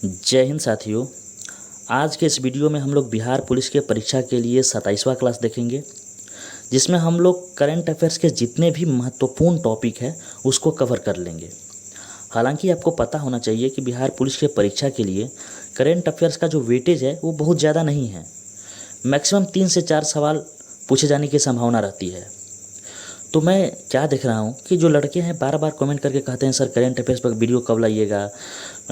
जय हिंद साथियों। आज के इस वीडियो में हम लोग बिहार पुलिस के परीक्षा के लिए 27वां क्लास देखेंगे, जिसमें हम लोग करंट अफेयर्स के जितने भी महत्वपूर्ण टॉपिक है उसको कवर कर लेंगे। हालांकि आपको पता होना चाहिए कि बिहार पुलिस के परीक्षा के लिए करंट अफेयर्स का जो वेटेज है वो बहुत ज़्यादा नहीं है। मैक्सिमम 3 से 4 सवाल पूछे जाने की संभावना रहती है। तो मैं क्या देख रहा हूँ कि जो लड़के हैं बार बार कमेंट करके कहते हैं सर करंट अफेयर्स पर वीडियो कब लाइएगा।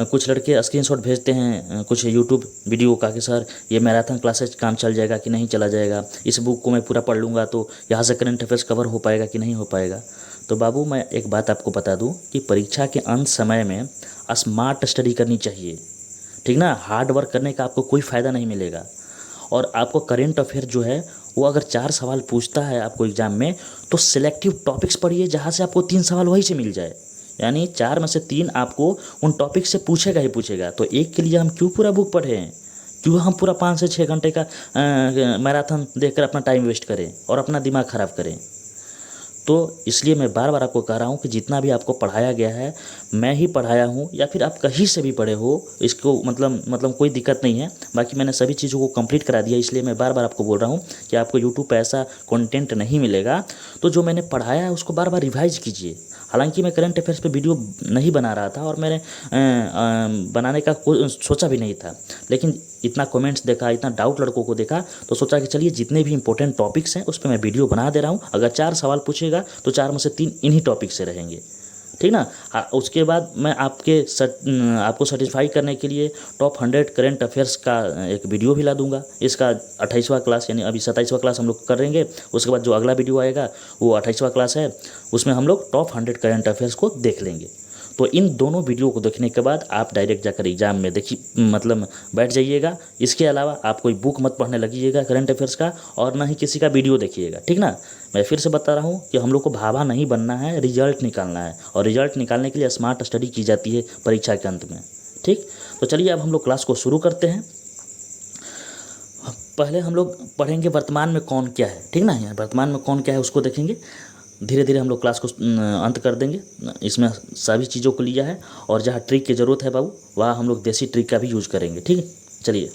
कुछ लड़के स्क्रीनशॉट भेजते हैं कुछ यूट्यूब वीडियो का कि सर ये मैराथन क्लासेज काम चल जाएगा कि नहीं चला जाएगा, इस बुक को मैं पूरा पढ़ लूँगा तो यहाँ से करंट अफेयर्स कवर हो पाएगा कि नहीं हो पाएगा। तो बाबू मैं एक बात आपको बता दूँ कि परीक्षा के अंत समय में स्मार्ट स्टडी करनी चाहिए, ठीक ना। हार्ड वर्क करने का आपको कोई फ़ायदा नहीं मिलेगा। और आपको करंट अफेयर जो है वो अगर 4 सवाल पूछता है आपको एग्ज़ाम में, तो सिलेक्टिव टॉपिक्स पढ़िए जहाँ से आपको 3 सवाल वहीं से मिल जाए। यानी 4 में से 3 आपको उन टॉपिक से पूछेगा ही पूछेगा। तो एक के लिए हम क्यों पूरा बुक पढ़ें, क्यों हम पूरा 5 से 6 घंटे का मैराथन देखकर अपना टाइम वेस्ट करें और अपना दिमाग ख़राब करें। तो इसलिए मैं बार बार आपको कह रहा हूँ कि जितना भी आपको पढ़ाया गया है मैं ही पढ़ाया हूँ या फिर आप कहीं से भी पढ़े हो, इसको मतलब कोई दिक्कत नहीं है। बाकी मैंने सभी चीज़ों को कंप्लीट करा दिया, इसलिए मैं बार बार आपको बोल रहा हूँ कि आपको यूट्यूब पे ऐसा कंटेंट नहीं मिलेगा। तो जो मैंने पढ़ाया है उसको बार बार रिवाइज कीजिए। हालांकि मैं करंट अफेयर्स पे वीडियो नहीं बना रहा था और मैंने बनाने का सोचा भी नहीं था, लेकिन इतना कमेंट्स देखा, इतना डाउट लड़कों को देखा तो सोचा कि चलिए जितने भी इंपॉर्टेंट टॉपिक्स हैं उस पर मैं वीडियो बना दे रहा हूँ। अगर 4 सवाल पूछेगा तो 4 में से 3 इन्हीं टॉपिक से रहेंगे, ठीक ना। उसके बाद मैं आपको सेटिस्फाई करने के लिए टॉप 100 करंट अफेयर्स का एक वीडियो भी ला दूंगा। इसका 28वां क्लास, यानी अभी 27वां क्लास हम लोग करेंगे। उसके बाद जो अगला वीडियो आएगा वो 28वां क्लास है, उसमें हम लोग टॉप 100 करंट अफेयर्स को देख लेंगे। तो इन दोनों वीडियो को देखने के बाद आप डायरेक्ट जाकर एग्जाम में देखिए बैठ जाइएगा। इसके अलावा आप कोई बुक मत पढ़ने लगिएगा करंट अफेयर्स का, और ना ही किसी का वीडियो देखिएगा, ठीक ना। मैं फिर से बता रहा हूँ कि हम लोग को भावा नहीं बनना है, रिजल्ट निकालना है, और रिजल्ट निकालने के लिए स्मार्ट स्टडी की जाती है परीक्षा के अंत में, ठीक। तो चलिए अब हम लोग क्लास को शुरू करते हैं। पहले हम लोग पढ़ेंगे वर्तमान में कौन क्या है, ठीक ना। यहाँ वर्तमान में कौन क्या है उसको देखेंगे, धीरे धीरे हम लोग क्लास को अंत कर देंगे। इसमें सभी चीज़ों को लिया है, और जहाँ ट्रिक की ज़रूरत है बाबू वहाँ हम लोग देसी ट्रिक का भी यूज़ करेंगे, ठीक है। चलिए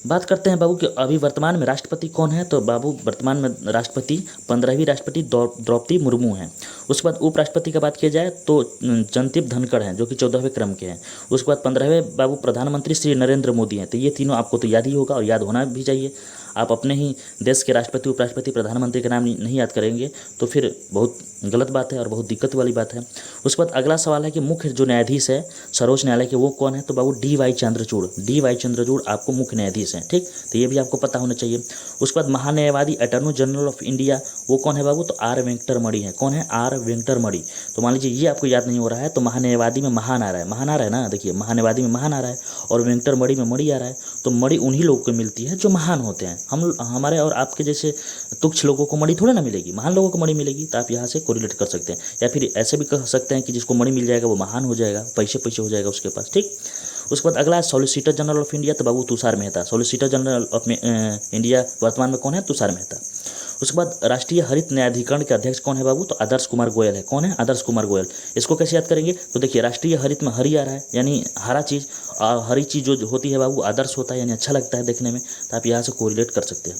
बात करते हैं बाबू कि अभी वर्तमान में राष्ट्रपति कौन है। तो बाबू वर्तमान में राष्ट्रपति 15वीं राष्ट्रपति द्रौपदी मुर्मू हैं। उसके बाद उपराष्ट्रपति का बात किया जाए तो जगदीप धनखड़ हैं जो कि 14वें क्रम के हैं। उसके बाद 15वें बाबू प्रधानमंत्री श्री नरेंद्र मोदी हैं। तो ये तीनों आपको तो याद ही होगा और याद होना भी चाहिए। आप अपने ही देश के राष्ट्रपति उपराष्ट्रपति प्रधानमंत्री का नाम नहीं याद करेंगे तो फिर बहुत गलत बात है और बहुत दिक्कत वाली बात है। उसके बाद अगला सवाल है कि मुख्य जो न्यायाधीश है सर्वोच्च न्यायालय के वो कौन है। तो बाबू डी.वाई. चंद्रचूड़ आपको मुख्य न्यायाधीश हैं, ठीक। तो ये भी आपको पता होना चाहिए। उसके बाद महान्यायवादी अटॉर्नी जनरल ऑफ इंडिया वो कौन है बाबू। तो आर वेंकटरमणि है। कौन है, आर वेंकटरमणि। तो मान लीजिए ये आपको याद नहीं हो रहा है तो महान्यायवादी में महान आ रहा है, महान आ रहा है ना, देखिए महान्यायवादी में महान आ रहा है और वेंकटरमणि में मणि आ रहा है। तो मणि उन्हीं लोगों को मिलती है जो महान होते हैं। हमारे और आपके जैसे तुच्छ लोगों को मणि थोड़ा ना मिलेगी, महान लोगों को मणि मिलेगी। तो आप यहाँ से कोरिलेट कर सकते हैं, या फिर ऐसे भी कह सकते हैं कि जिसको मणि मिल जाएगा वो महान हो जाएगा, पैसे पैसे हो जाएगा उसके पास, ठीक। उसके बाद अगला है सॉलिसिटर जनरल ऑफ इंडिया। तो बाबू Tushar Mehta. Solicitor general of India वर्तमान में कौन है, तुषार मेहता। उसके बाद राष्ट्रीय हरित न्यायाधिकरण के अध्यक्ष कौन है बाबू। तो आदर्श कुमार गोयल है। कौन है, आदर्श कुमार गोयल। इसको कैसे याद करेंगे। तो देखिए राष्ट्रीय हरित में हरी आ रहा है यानी हरा चीज़, और हरी चीज़ जो होती है बाबू आदर्श होता है यानी अच्छा लगता है देखने में। तो आप यहाँ से कोरिलेट कर सकते हैं।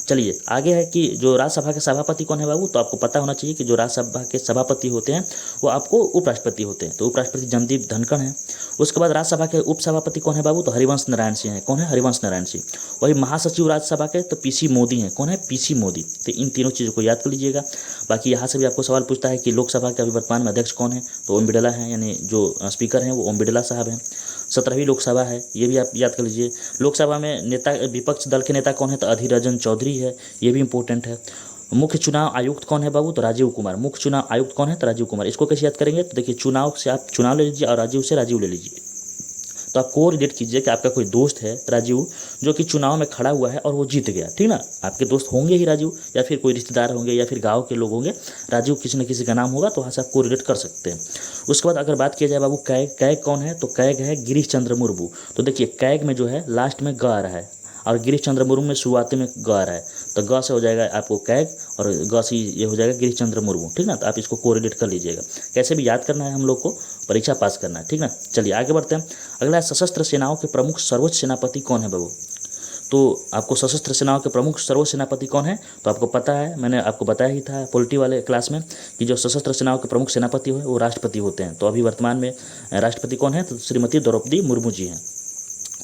चलिए आगे है कि जो राज्यसभा के सभापति कौन है बाबू। तो आपको पता होना चाहिए कि जो राज्यसभा के सभापति होते हैं वो आपको उपराष्ट्रपति होते हैं। तो उपराष्ट्रपति जगदीप धनखड़ हैं। उसके बाद राज्यसभा के उपसभापति कौन है बाबू। तो हरिवंश नारायण सिंह हैं। कौन है, हरिवंश नारायण सिंह। वही महासचिव राज्यसभा के तो पीसी मोदी हैं। कौन है, पीसी मोदी। तो इन तीनों चीज़ों को याद कर लीजिएगा। बाकी यहाँ से भी आपको सवाल पूछता है कि लोकसभा के अभी वर्तमान में अध्यक्ष कौन है। तो ओम बिरला हैं, यानी जो स्पीकर हैं वो ओम बिरला साहब हैं। 17वीं लोकसभा है, ये भी आप याद कर लीजिए। लोकसभा में नेता विपक्ष दल के नेता कौन है। तो अधीर रंजन चौधरी है, ये भी इंपॉर्टेंट है। मुख्य चुनाव आयुक्त कौन है बाबू। तो राजीव कुमार। मुख्य चुनाव आयुक्त कौन है, तो राजीव कुमार। इसको कैसे याद करेंगे। तो देखिए चुनाव से आप चुनाव ले लीजिए और राजीव से राजीव ले लीजिए। तो आप को रिलेट कीजिए कि आपका कोई दोस्त है राजीव जो कि चुनाव में खड़ा हुआ है और वो जीत गया, ठीक ना। आपके दोस्त होंगे ही राजीव, या फिर कोई रिश्तेदार होंगे, या फिर गांव के लोग होंगे। राजीव किसी न किसी का नाम होगा, तो वहाँ से आप को रिलेट कर सकते हैं। उसके बाद अगर बात किया जाए बाबू कैग कौन है। तो कैग है गिरीश चंद्र मुर्मू। तो देखिए कैग में जो है लास्ट में ग आ रहा है और गिरीश चंद्र मुर्मू में शुरुआती में ग आ रहा है। तो ग से हो जाएगा आपको कैग और ग से ये हो जाएगा गिरीश चंद्र मुर्मू, ठीक ना। तो आप इसको कोरिलेट कर लीजिएगा। कैसे भी याद करना है हम लोग को परीक्षा पास करना है, ठीक ना। चलिए आगे बढ़ते हैं। अगला है सशस्त्र सेनाओं के प्रमुख सर्वोच्च सेनापति कौन है बाबू। तो आपको सशस्त्र सेनाओं के प्रमुख सर्वोच्च सेनापति कौन है, तो आपको पता है, मैंने आपको बताया ही था पॉलिटी वाले क्लास में कि जो सशस्त्र सेनाओं के प्रमुख सेनापति हो वो राष्ट्रपति होते हैं। तो अभी वर्तमान में राष्ट्रपति कौन है, तो श्रीमती द्रौपदी मुर्मू जी हैं।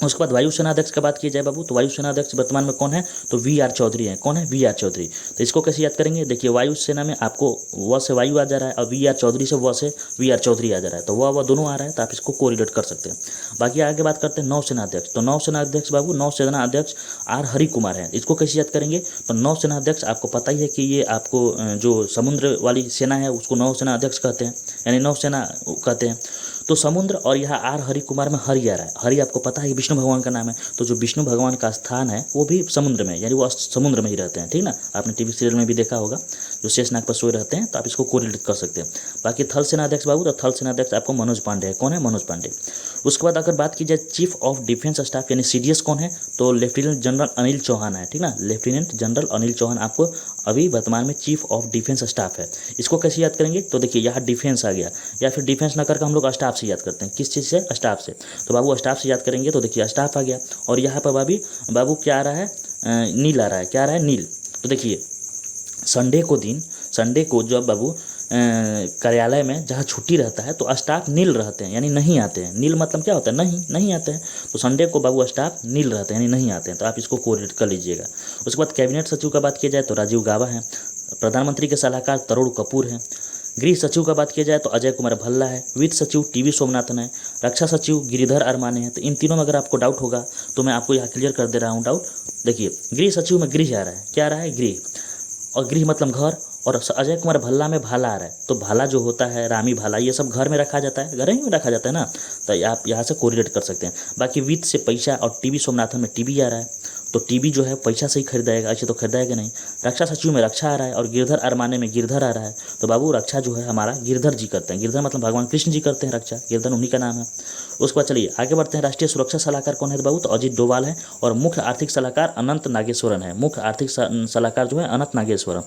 उसके बाद वायुसेना अध्यक्ष का बात की जाए बाबू, तो वायुसेना अध्यक्ष वर्तमान में कौन है, तो वी आर चौधरी हैं। कौन है, वी आर चौधरी। तो इसको कैसे याद करेंगे, देखिए वायुसेना में आपको व से वायु आ जा रहा है और वी आर चौधरी से व से वी आर चौधरी आ जा रहा है, तो वह दोनों आ रहा है, तो आप इसको कोरिलेट कर सकते हैं। बाकी आगे बात करते हैं नौसेना अध्यक्ष। तो नौसेना अध्यक्ष बाबू, नौसेना अध्यक्ष आर हरि कुमार हैं। इसको कैसे याद करेंगे, तो नौसेना अध्यक्ष आपको पता ही है कि ये आपको जो समुद्र वाली सेना है उसको नौसेना अध्यक्ष कहते हैं, यानी नौसेना कहते हैं। तो समुद्र और यहाँ आर हरि कुमार में हरि आ रहा है। हरि आपको पता है विष्णु भगवान का नाम है, तो जो विष्णु भगवान का स्थान है वो भी समुद्र में, यानी वो समुद्र में ही रहते हैं, ठीक ना। आपने टीवी सीरियल में भी देखा होगा, जो शेषनाग पर सोए रहते हैं, तो आप इसको कोरिलेट कर सकते हैं। बाकी थल सेना अध्यक्ष बाबू, तो थल सेना अध्यक्ष आपको मनोज पांडे है। कौन है, मनोज पांडे। उसके बाद अगर बात की जाए चीफ ऑफ डिफेंस स्टाफ यानी CDS कौन है, तो लेफ्टिनेंट जनरल अनिल चौहान है, ठीक ना। लेफ्टिनेंट जनरल अनिल चौहान आपको अभी वर्तमान में चीफ ऑफ डिफेंस स्टाफ है। इसको कैसे याद करेंगे, तो देखिए यहाँ डिफेंस आ गया, या फिर डिफेंस न करके हम लोग स्टाफ से याद करते हैं। किस चीज़ से, स्टाफ से। तो बाबू स्टाफ से याद करेंगे तो देखिए स्टाफ आ गया, और यहाँ पर बाबू क्या आ रहा है, नील आ रहा है। क्या आ रहा है, नील। तो देखिए संडे को जब बाबू कार्यालय में जहाँ छुट्टी रहता है तो स्टाफ नील रहते हैं, यानी नहीं आते हैं। नील मतलब क्या होता है, नहीं आते हैं। तो संडे को बाबू स्टाफ नील रहते हैं, यानी नहीं आते हैं, तो आप इसको कोरिलेट कर लीजिएगा। उसके बाद कैबिनेट सचिव का बात किया जाए तो राजीव गाबा है। प्रधानमंत्री के सलाहकार तरुण कपूर हैं। गृह सचिव का बात किया जाए तो अजय कुमार भल्ला है। वित्त सचिव टी.वी. सोमनाथन है। रक्षा सचिव गिरिधर अरमाने हैं। तो इन तीनों में अगर आपको डाउट होगा तो मैं आपको यहाँ क्लियर कर दे रहा हूँ डाउट। देखिए गृह सचिव में गृह आ रहा है, क्या आ रहा है, गृह, और गृह मतलब घर, और अजय कुमार भल्ला में भाला आ रहा है। तो भाला जो होता है, रामी भाला, ये सब घर में रखा जाता है, घर ही में रखा जाता है ना, तो आप यहाँ से कोरिलेट कर सकते हैं। बाकी वित्त से पैसा और टी.वी. सोमनाथन में टीवी आ रहा है, तो टीवी जो है पैसा से ही खरीदाएगा, ऐसे तो खरीदाएगा नहीं। रक्षा सचिव में रक्षा आ रहा है और गिरधर अरमाने में गिरधर आ रहा है, तो बाबू रक्षा जो है हमारा गिरधर जी करते हैं। गिरधर मतलब भगवान कृष्ण जी करते हैं रक्षा, गिरधर उन्हीं का नाम है। उसके बाद चलिए आगे बढ़ते हैं। राष्ट्रीय सुरक्षा सलाहकार कौन है बाबू, तो अजीत डोभाल है। और मुख्य आर्थिक सलाहकार अनंत नागेश्वरन है। मुख्य आर्थिक सलाहकार जो है अनंत नागेश्वरन।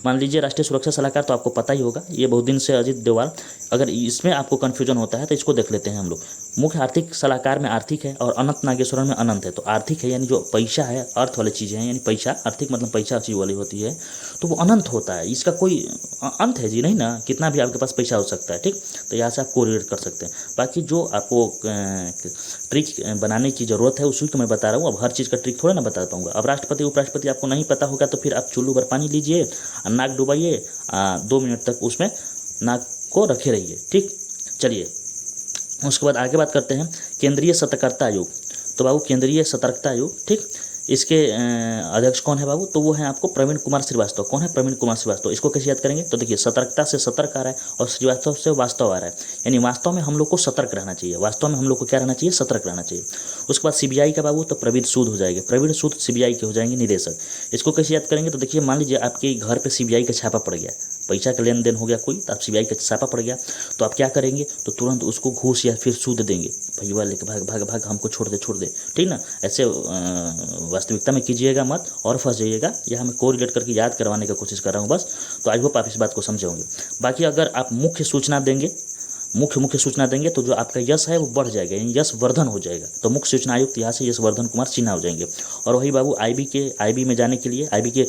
मान लीजिए राष्ट्रीय सुरक्षा सलाहकार तो आपको पता ही होगा, ये बहुत दिन से अजीत डोभाल। अगर इसमें आपको कन्फ्यूजन होता है तो इसको देख लेते हैं हम लोग। मुख्य आर्थिक सलाहकार में आर्थिक है और अनंत नागेश्वरन में अनंत है। तो आर्थिक है यानी जो पैसा है, अर्थ वाली चीज़ें हैं, यानी पैसा, आर्थिक मतलब पैसा चीज वाली होती है, तो वो अनंत होता है, इसका कोई अंत है जी नहीं ना, कितना भी आपके पास पैसा हो सकता है, ठीक। तो यहाँ से आप कोरिलेट कर सकते हैं। बाकी जो आपको ट्रिक बनाने की ज़रूरत है उसी को मैं बता रहा हूँ। अब हर चीज़ का ट्रिक थोड़ा ना बता पाऊंगा। अब राष्ट्रपति उपराष्ट्रपति आपको नहीं पता होगा तो फिर आप चुल्लू भर पानी लीजिए और नाक डुबाइए, 2 मिनट तक उसमें नाक को रखे रहिए, ठीक। चलिए उसके बाद आगे बात करते हैं केंद्रीय सतर्कता आयोग। तो बाबू केंद्रीय सतर्कता आयोग, ठीक, इसके अध्यक्ष कौन है बाबू, तो वो है आपको प्रवीण कुमार श्रीवास्तव। कौन है, प्रवीण कुमार श्रीवास्तव। इसको कैसे याद करेंगे, तो देखिए सतर्कता से सतर्क आ रहा है और श्रीवास्तव से वास्तव आ रहा है, यानी वास्तव में हम लोग को सतर्क रहना चाहिए, वास्तव में हम लोग को क्या रहना चाहिए, सतर्क रहना चाहिए। उसके बाद CBI का बाबू, तो प्रवीण सूद हो जाएंगे, प्रवीण सूद CBI के हो जाएंगे निदेशक। इसको कैसे याद करेंगे, तो देखिए मान लीजिए आपके घर पर CBI का छापा पड़ गया, पैसा का लेन देन हो गया कोई, तो आप CBI का छापा पड़ गया, तो आप क्या करेंगे, तो तुरंत उसको घूस या फिर सूद देंगे, भैया लेके भाग भाग भाग हमको छोड़ दे, ठीक ना। ऐसे वास्तविकता में कीजिएगा मत और फंस जाइएगा। यह मैं कोरिलेट करके याद करवाने की कोशिश कर रहा हूँ बस। तो आई होप आप इस बात को समझे होंगे। बाकी अगर आप मुख्य सूचना देंगे तो जो आपका यश है वो बढ़ जाएगा, यानी यश वर्धन हो जाएगा। तो मुख्य सूचना आयुक्त यहाँ से यश वर्धन कुमार सिन्हा हो जाएंगे। और वही बाबू IB में जाने के लिए, IB के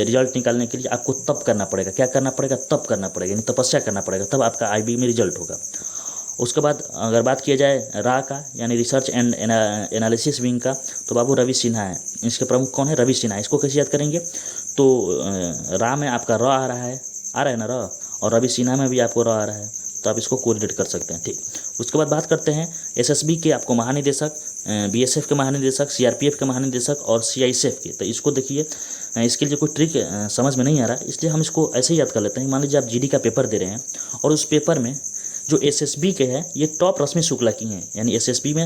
रिजल्ट निकालने के लिए आपको तप करना पड़ेगा। क्या करना पड़ेगा, तप करना पड़ेगा, यानी तपस्या करना पड़ेगा, तब आपका IB में रिजल्ट होगा। उसके बाद अगर बात किया जाए रा का, यानी रिसर्च एंड एनालिसिस विंग का, तो बाबू रवि सिन्हा है। इसके प्रमुख कौन है, रवि सिन्हा। इसको कैसे याद करेंगे, तो रा में आपका र आ रहा है ना र, और रवि सिन्हा में भी आपको र आ रहा है, तो आप इसको कोरिलेट कर सकते हैं, ठीक। उसके बाद बात करते हैं SSB के आपको महानिदेशक, BSF के महानिदेशक, CRPF के महानिदेशक और CISF के। तो इसको देखिए, इसके लिए कोई ट्रिक समझ में नहीं आ रहा, इसलिए हम इसको ऐसे ही याद कर लेते हैं। मान लीजिए आप GD का पेपर दे रहे हैं और उस पेपर में जो SSB के हैं ये टॉप रश्मि शुक्ला की हैं, यानी SSB में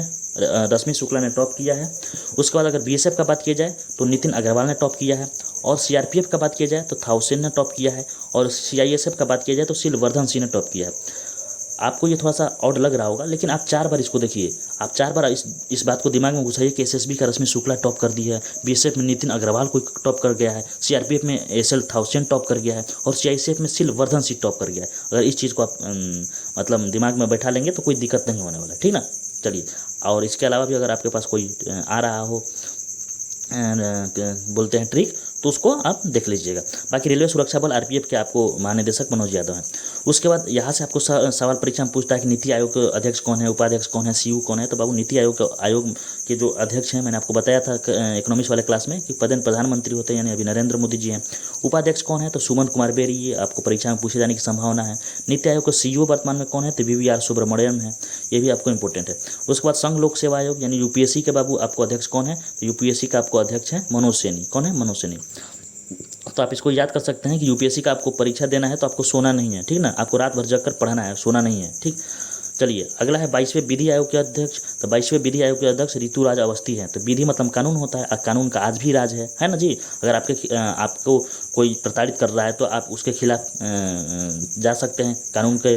रश्मि शुक्ला ने टॉप किया है। उसके बाद अगर BSF का बात किया जाए तो नितिन अग्रवाल ने टॉप किया है, और CRPF का बात किया जाए तो थाउसेन ने टॉप किया है, और CISF का बात किया जाए तो शिलवर्धन सिंह ने टॉप किया है। आपको ये थोड़ा सा ऑड लग रहा होगा, लेकिन आप 4 बार इसको देखिए, आप 4 बार इस बात को दिमाग में घुसाइए कि एसएसबी का रश्मि शुक्ला टॉप कर दिया है, बीएसएफ में नितिन अग्रवाल को टॉप कर गया है, सीआरपीएफ में एसएल थाउसेंड टॉप कर गया है, और सीआईएसएफ में सिलवर्धन सिंह टॉप कर गया है। अगर इस चीज़ को आप मतलब दिमाग में बैठा लेंगे तो कोई दिक्कत नहीं होने वाला, ठीक ना। चलिए, और इसके अलावा भी अगर आपके पास कोई आ रहा हो बोलते हैं ट्रिक, तो उसको आप देख लीजिएगा। बाकी रेलवे सुरक्षा बल आरपीएफ के आपको महानिदेशक मनोज यादव हैं। उसके बाद यहाँ से आपको सवाल परीक्षा में पूछता है कि नीति आयोग के अध्यक्ष कौन है, उपाध्यक्ष कौन है, सीयू कौन है। तो बाबू नीति आयोग के जो अध्यक्ष हैं, मैंने आपको बताया था इकोनॉमिक्स वाले क्लास में कि प्रधानमंत्री होते हैं, यानी अभी नरेंद्र मोदी जी हैं। उपाध्यक्ष कौन है, तो सुमन कुमार बेरी, ये आपको परीक्षा में पूछे जाने की संभावना है। नीति आयोग का सीईओ वर्तमान में कौन है, तो वीवीआर सुब्रमण्यम है, ये भी आपको इंपॉर्टेंट है। उसके बाद संघ लोक सेवा आयोग यानी यूपीएससी के बाबू आपको अध्यक्ष कौन है, तो यूपीएससी का आपको अध्यक्ष है मनोज सैनी। कौन है, मनोज सैनी। तो आप इसको याद कर सकते हैं कि यूपीएससी का आपको परीक्षा देना है तो आपको सोना नहीं है, ठीक ना, आपको रात भर जग कर पढ़ना है, सोना नहीं है, ठीक। चलिए, अगला है 22वें विधि आयोग के अध्यक्ष। तो 22वें विधि आयोग के अध्यक्ष ऋतुराज अवस्थी हैं। तो विधि मतलब कानून होता है, और कानून का आज भी राज है ना जी। अगर आपको कोई प्रताड़ित कर रहा है तो आप उसके खिलाफ जा सकते हैं, कानून के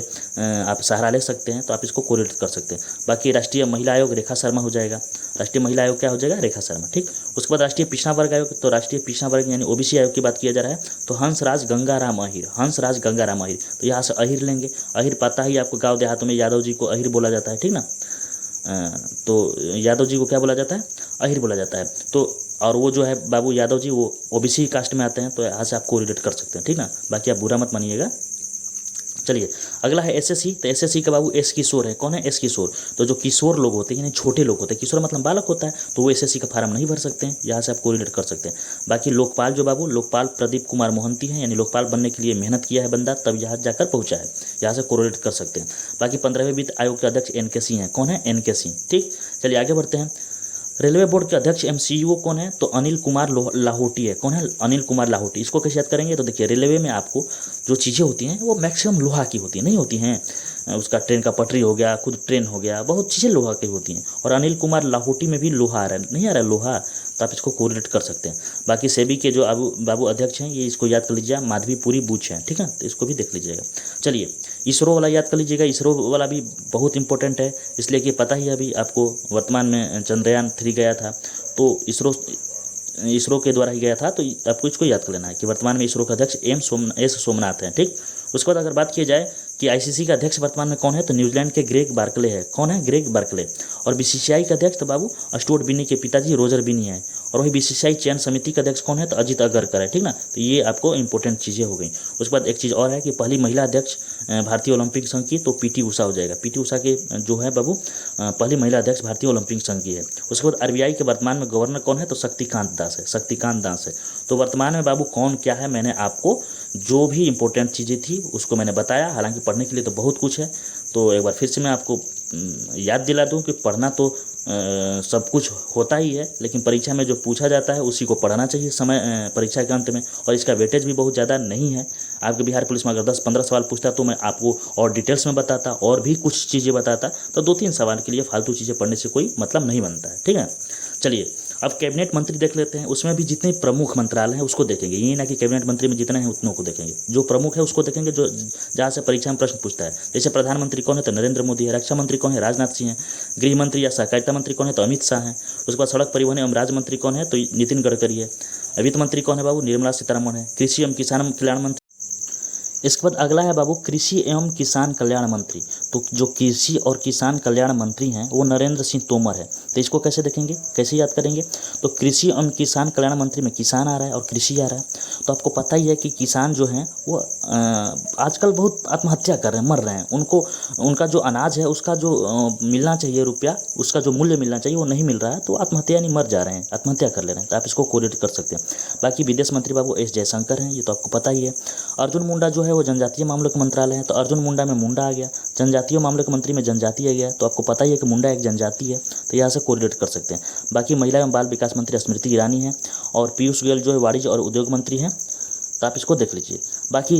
आप सहारा ले सकते हैं, तो आप इसको कोरिलेट कर सकते हैं। बाकी राष्ट्रीय महिला आयोग रेखा शर्मा हो जाएगा, राष्ट्रीय महिला आयोग क्या हो जाएगा, रेखा शर्मा, ठीक। उसके बाद राष्ट्रीय पिछड़ा वर्ग आयोग, तो राष्ट्रीय पिछड़ा वर्ग यानी ओबीसी आयोग की बात किया जा रहा है, तो हंसराज गंगाराम अहिर, हंसराज गंगाराम अहिर। तो यहाँ से अहिर लेंगे, अहिर पता ही आपको गाँव देहातों में यादव जी को अहिर बोला जाता है, ठीक ना। तो यादव जी को क्या बोला जाता है, अहिर बोला जाता है। तो और वो जो है बाबू यादव जी वो ओबीसी कास्ट में आते हैं, तो यहाँ से आप कोरिलेट कर सकते हैं, ठीक ना। बाकी आप बुरा मत मानिएगा। चलिए, अगला है एसएससी। तो एसएससी का बाबू एस किशोर है। कौन है, एस किशोर। तो जो किशोर लोग होते हैं यानी छोटे लोग होते हैं, किशोर मतलब बालक होता है, तो वो एसएससी का फार्म नहीं भर सकते हैं, यहाँ से आप कोरिलेट कर सकते हैं। बाकी लोकपाल जो बाबू, लोकपाल प्रदीप कुमार मोहंती हैं, यानी लोकपाल बनने के लिए मेहनत किया है बंदा, तब यहाँ जाकर पहुँचा है, यहाँ से कोरिलेट कर सकते हैं। बाकी 15वें वित्त आयोग के अध्यक्ष एनके सिंह हैं। कौन है, एनके सिंह, ठीक। चलिए आगे बढ़ते हैं। रेलवे बोर्ड के अध्यक्ष एमसीयू कौन है, तो अनिल कुमार लाहौटी है। कौन है, अनिल कुमार लाहौटी। इसको कैसे याद करेंगे, तो देखिए रेलवे में आपको जो चीज़ें होती हैं वो मैक्सिमम लोहा की होती नहीं होती हैं। उसका ट्रेन का पटरी हो गया, खुद ट्रेन हो गया, बहुत चीज़ें लोहा की होती हैं। और अनिल कुमार लाहौटी में भी लोहा आ रहा है, नहीं आ रहा है लोहा, तो आप इसको कोरिलेट कर सकते हैं। बाकी सेबी के जो बाबू अध्यक्ष हैं, ये इसको याद कर लीजिए, माधवीपुरी बूच हैं, ठीक है, तो इसको भी देख लीजिएगा। चलिए, इसरो वाला याद कर लीजिएगा, इसरो वाला भी बहुत इंपॉर्टेंट है, इसलिए कि पता ही अभी आपको वर्तमान में चंद्रयान 3 गया था, तो इसरो के द्वारा ही गया था, तो आपको इसको याद कर लेना है कि वर्तमान में इसरो का अध्यक्ष एस सोमनाथ हैं, ठीक। उसके बाद अगर बात की जाए कि आईसीसी का अध्यक्ष वर्तमान में कौन है, तो न्यूजीलैंड के ग्रेग बार्कले है। कौन है, ग्रेग बार्कले। और बीसीसीआई का अध्यक्ष तो बाबू स्टुअर्ट बिनी के पिताजी रोजर बिनी है। और वही बीसीसीआई चयन समिति का अध्यक्ष कौन है, तो अजित अगरकर है, ठीक ना। तो ये आपको इंपॉर्टेंट चीज़ें हो गई। उसके बाद एक चीज़ और है कि पहली महिला अध्यक्ष भारतीय ओलंपिक संघ की, तो पीटी उषा हो जाएगा। पीटी उषा के जो है बाबू पहली महिला अध्यक्ष भारतीय ओलंपिक संघ की है। उसके बाद आरबीआई के वर्तमान में गवर्नर कौन है, तो शक्तिकांत दास है, शक्तिकांत दास है। तो वर्तमान में बाबू कौन क्या है, मैंने आपको जो भी इंपॉर्टेंट चीज़ें थी उसको मैंने बताया। हालांकि पढ़ने के लिए तो बहुत कुछ है, तो एक बार फिर से मैं आपको याद दिला दूं कि पढ़ना तो सब कुछ होता ही है, लेकिन परीक्षा में जो पूछा जाता है उसी को पढ़ना चाहिए समय परीक्षा के अंत में। और इसका वेटेज भी बहुत ज़्यादा नहीं है। आपके बिहार पुलिस में अगर 10-15 सवाल पूछता तो मैं आपको और डिटेल्स में बताता और भी कुछ चीज़ें बताता, तो 2-3 सवाल के लिए फालतू चीज़ें पढ़ने से कोई मतलब नहीं बनता है, ठीक है। चलिए, अब कैबिनेट मंत्री देख लेते हैं। उसमें भी जितने प्रमुख मंत्रालय हैं उसको देखेंगे, ये ना कि कैबिनेट मंत्री में जितने हैं उतनों को देखेंगे। जो प्रमुख है उसको देखेंगे, जो जहाँ से परीक्षा में प्रश्न पूछता है। जैसे प्रधानमंत्री कौन है, तो नरेंद्र मोदी है। रक्षा मंत्री कौन है, राजनाथ सिंह है। गृह मंत्री या सहकारिता मंत्री कौन है, तो अमित शाह है। उसके बाद सड़क परिवहन एवं राज्य मंत्री कौन है, तो नितिन गडकरी है। वित्त मंत्री कौन है बाबू, निर्मला सीतारमण है। कृषि एवं किसान कल्याण मंत्री, इसके बाद अगला है बाबू कृषि एवं किसान कल्याण मंत्री। तो जो कृषि और किसान कल्याण मंत्री हैं वो नरेंद्र सिंह तोमर है। तो इसको कैसे देखेंगे, कैसे याद करेंगे, तो कृषि एवं किसान कल्याण मंत्री में किसान आ रहा है और कृषि आ रहा है। तो आपको पता ही है कि किसान जो हैं वो आजकल बहुत आत्महत्या कर रहे हैं, मर रहे हैं। उनका जो अनाज है उसका जो मिलना चाहिए रुपया, उसका जो मूल्य मिलना चाहिए वो नहीं मिल रहा है, तो आत्महत्या नहीं, मर जा रहे हैं, आत्महत्या कर ले रहे हैं। तो आप इसको कोरिलेट कर सकते हैं। बाकी विदेश मंत्री बाबू एस जयशंकर हैं, ये तो आपको पता ही है। अर्जुन मुंडा जो है वो जनजातीय मामलों के मंत्रालय है, तो अर्जुन मुंडा में मुंडा आ गया। जनजातीय मामलों के मंत्री में जनजाति आ गया, तो आपको पता ही है कि मुंडा एक जनजाति है, तो यहाँ से कोरिलेट कर सकते हैं। बाकी महिला एवं बाल विकास मंत्री स्मृति ईरानी है, और पीयूष गोयल जो है वाणिज्य और उद्योग मंत्री हैं, तो आप इसको देख लीजिए। बाकी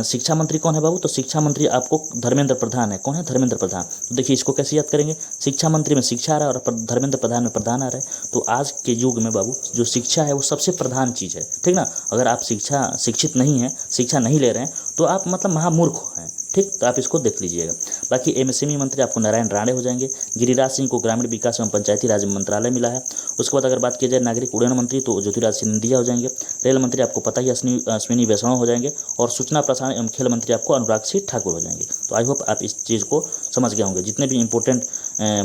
शिक्षा मंत्री कौन है बाबू, तो शिक्षा मंत्री आपको धर्मेंद्र प्रधान है। कौन है, धर्मेंद्र प्रधान। तो देखिए इसको कैसे याद करेंगे, शिक्षा मंत्री में शिक्षा आ रहा है और धर्मेंद्र प्रधान में प्रधान आ रहा है। तो आज के युग में बाबू जो शिक्षा है वो सबसे प्रधान चीज़ है, ठीक ना। अगर आप शिक्षित नहीं हैं, शिक्षा नहीं ले रहे हैं, तो आप मतलब महामूर्ख हैं, ठीक, तो आप इसको देख लीजिएगा। बाकी एमएसएमई मंत्री आपको नारायण राणे हो जाएंगे। गिरिराज सिंह को ग्रामीण विकास एवं पंचायती राज मंत्रालय मिला है। उसके बाद अगर बात की जाए नागरिक उड्डयन मंत्री तो ज्योतिरादित्य सिंधिया हो जाएंगे। रेल मंत्री आपको पता ही अश्विनी वैष्णव हो जाएंगे। और सूचना प्रसारण एवं खेल मंत्री आपको अनुराग सिंह ठाकुर हो जाएंगे। तो आई होप आप इस चीज़ को समझ गए होंगे। जितने भी इंपॉर्टेंट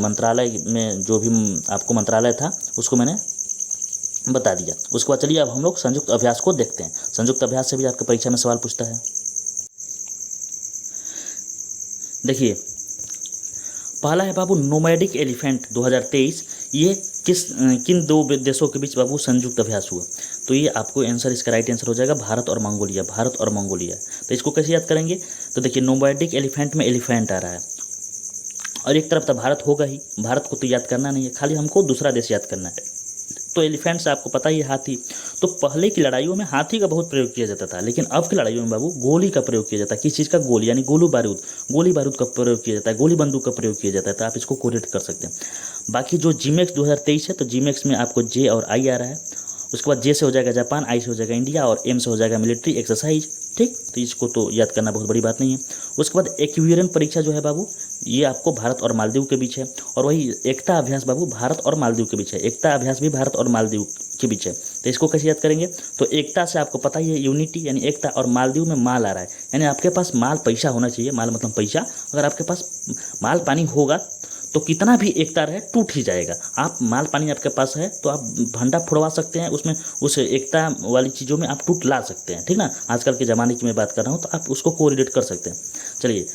मंत्रालय में जो भी आपको मंत्रालय था उसको मैंने बता दिया। उसके बाद चलिए अब हम लोग संयुक्त अभ्यास को देखते हैं। संयुक्त अभ्यास से भी आपके परीक्षा में सवाल पूछता है। देखिए, पहला है बाबू नोमैडिक एलिफेंट 2023, ये किन दो देशों के बीच बाबू संयुक्त अभ्यास हुआ? तो ये आपको आंसर, इसका राइट आंसर हो जाएगा भारत और मंगोलिया। भारत और मंगोलिया। तो इसको कैसे याद करेंगे? तो देखिए, नोमैडिक एलिफेंट में एलिफेंट आ रहा है और एक तरफ तो भारत होगा ही, भारत को तो याद करना नहीं है, खाली हमको दूसरा देश याद करना है। तो एलिफेंट से आपको पता ही है हाथी। तो पहले की लड़ाइयों में हाथी का बहुत प्रयोग किया जाता था, लेकिन अब की लड़ाइयों में बाबू गोली का प्रयोग किया जाता है। किस चीज़ का? गोली, यानी गोली बारूद का प्रयोग किया जाता है, गोली बंदूक का प्रयोग किया जाता है। तो आप इसको कोरिलेट कर सकते हैं। बाकी जो जीमैक्स 2023 है, तो जीमैक्स में आपको जे और आई आ रहा है। उसके बाद जे से हो जाएगा जापान, आई से हो जाएगा इंडिया और एम से हो जाएगा मिलिट्री एक्सरसाइज। ठीक, तो इसको तो याद करना बहुत बड़ी बात नहीं है। उसके बाद एक्विरियन परीक्षा जो है बाबू, ये आपको भारत और मालदीव के बीच है। और वही एकता अभ्यास बाबू भारत और मालदीव के बीच है। एकता अभ्यास भी भारत और मालदीव के बीच है। तो इसको कैसे याद करेंगे? तो एकता से आपको पता ही है यूनिटी यानी एकता, और मालदीव में माल आ रहा है, यानी आपके पास माल पैसा होना चाहिए। माल मतलब पैसा। अगर आपके पास माल पानी होगा तो कितना भी एकता रहे टूट ही जाएगा। आप माल पानी आपके पास है तो आप भंडा फोड़वा सकते हैं, उसमें उस एकता वाली चीज़ों में आप टूट ला सकते हैं। ठीक ना, आजकल के ज़माने की मैं बात कर रहा हूँ, तो आप उसको कोरिलेट कर सकते हैं। चलिए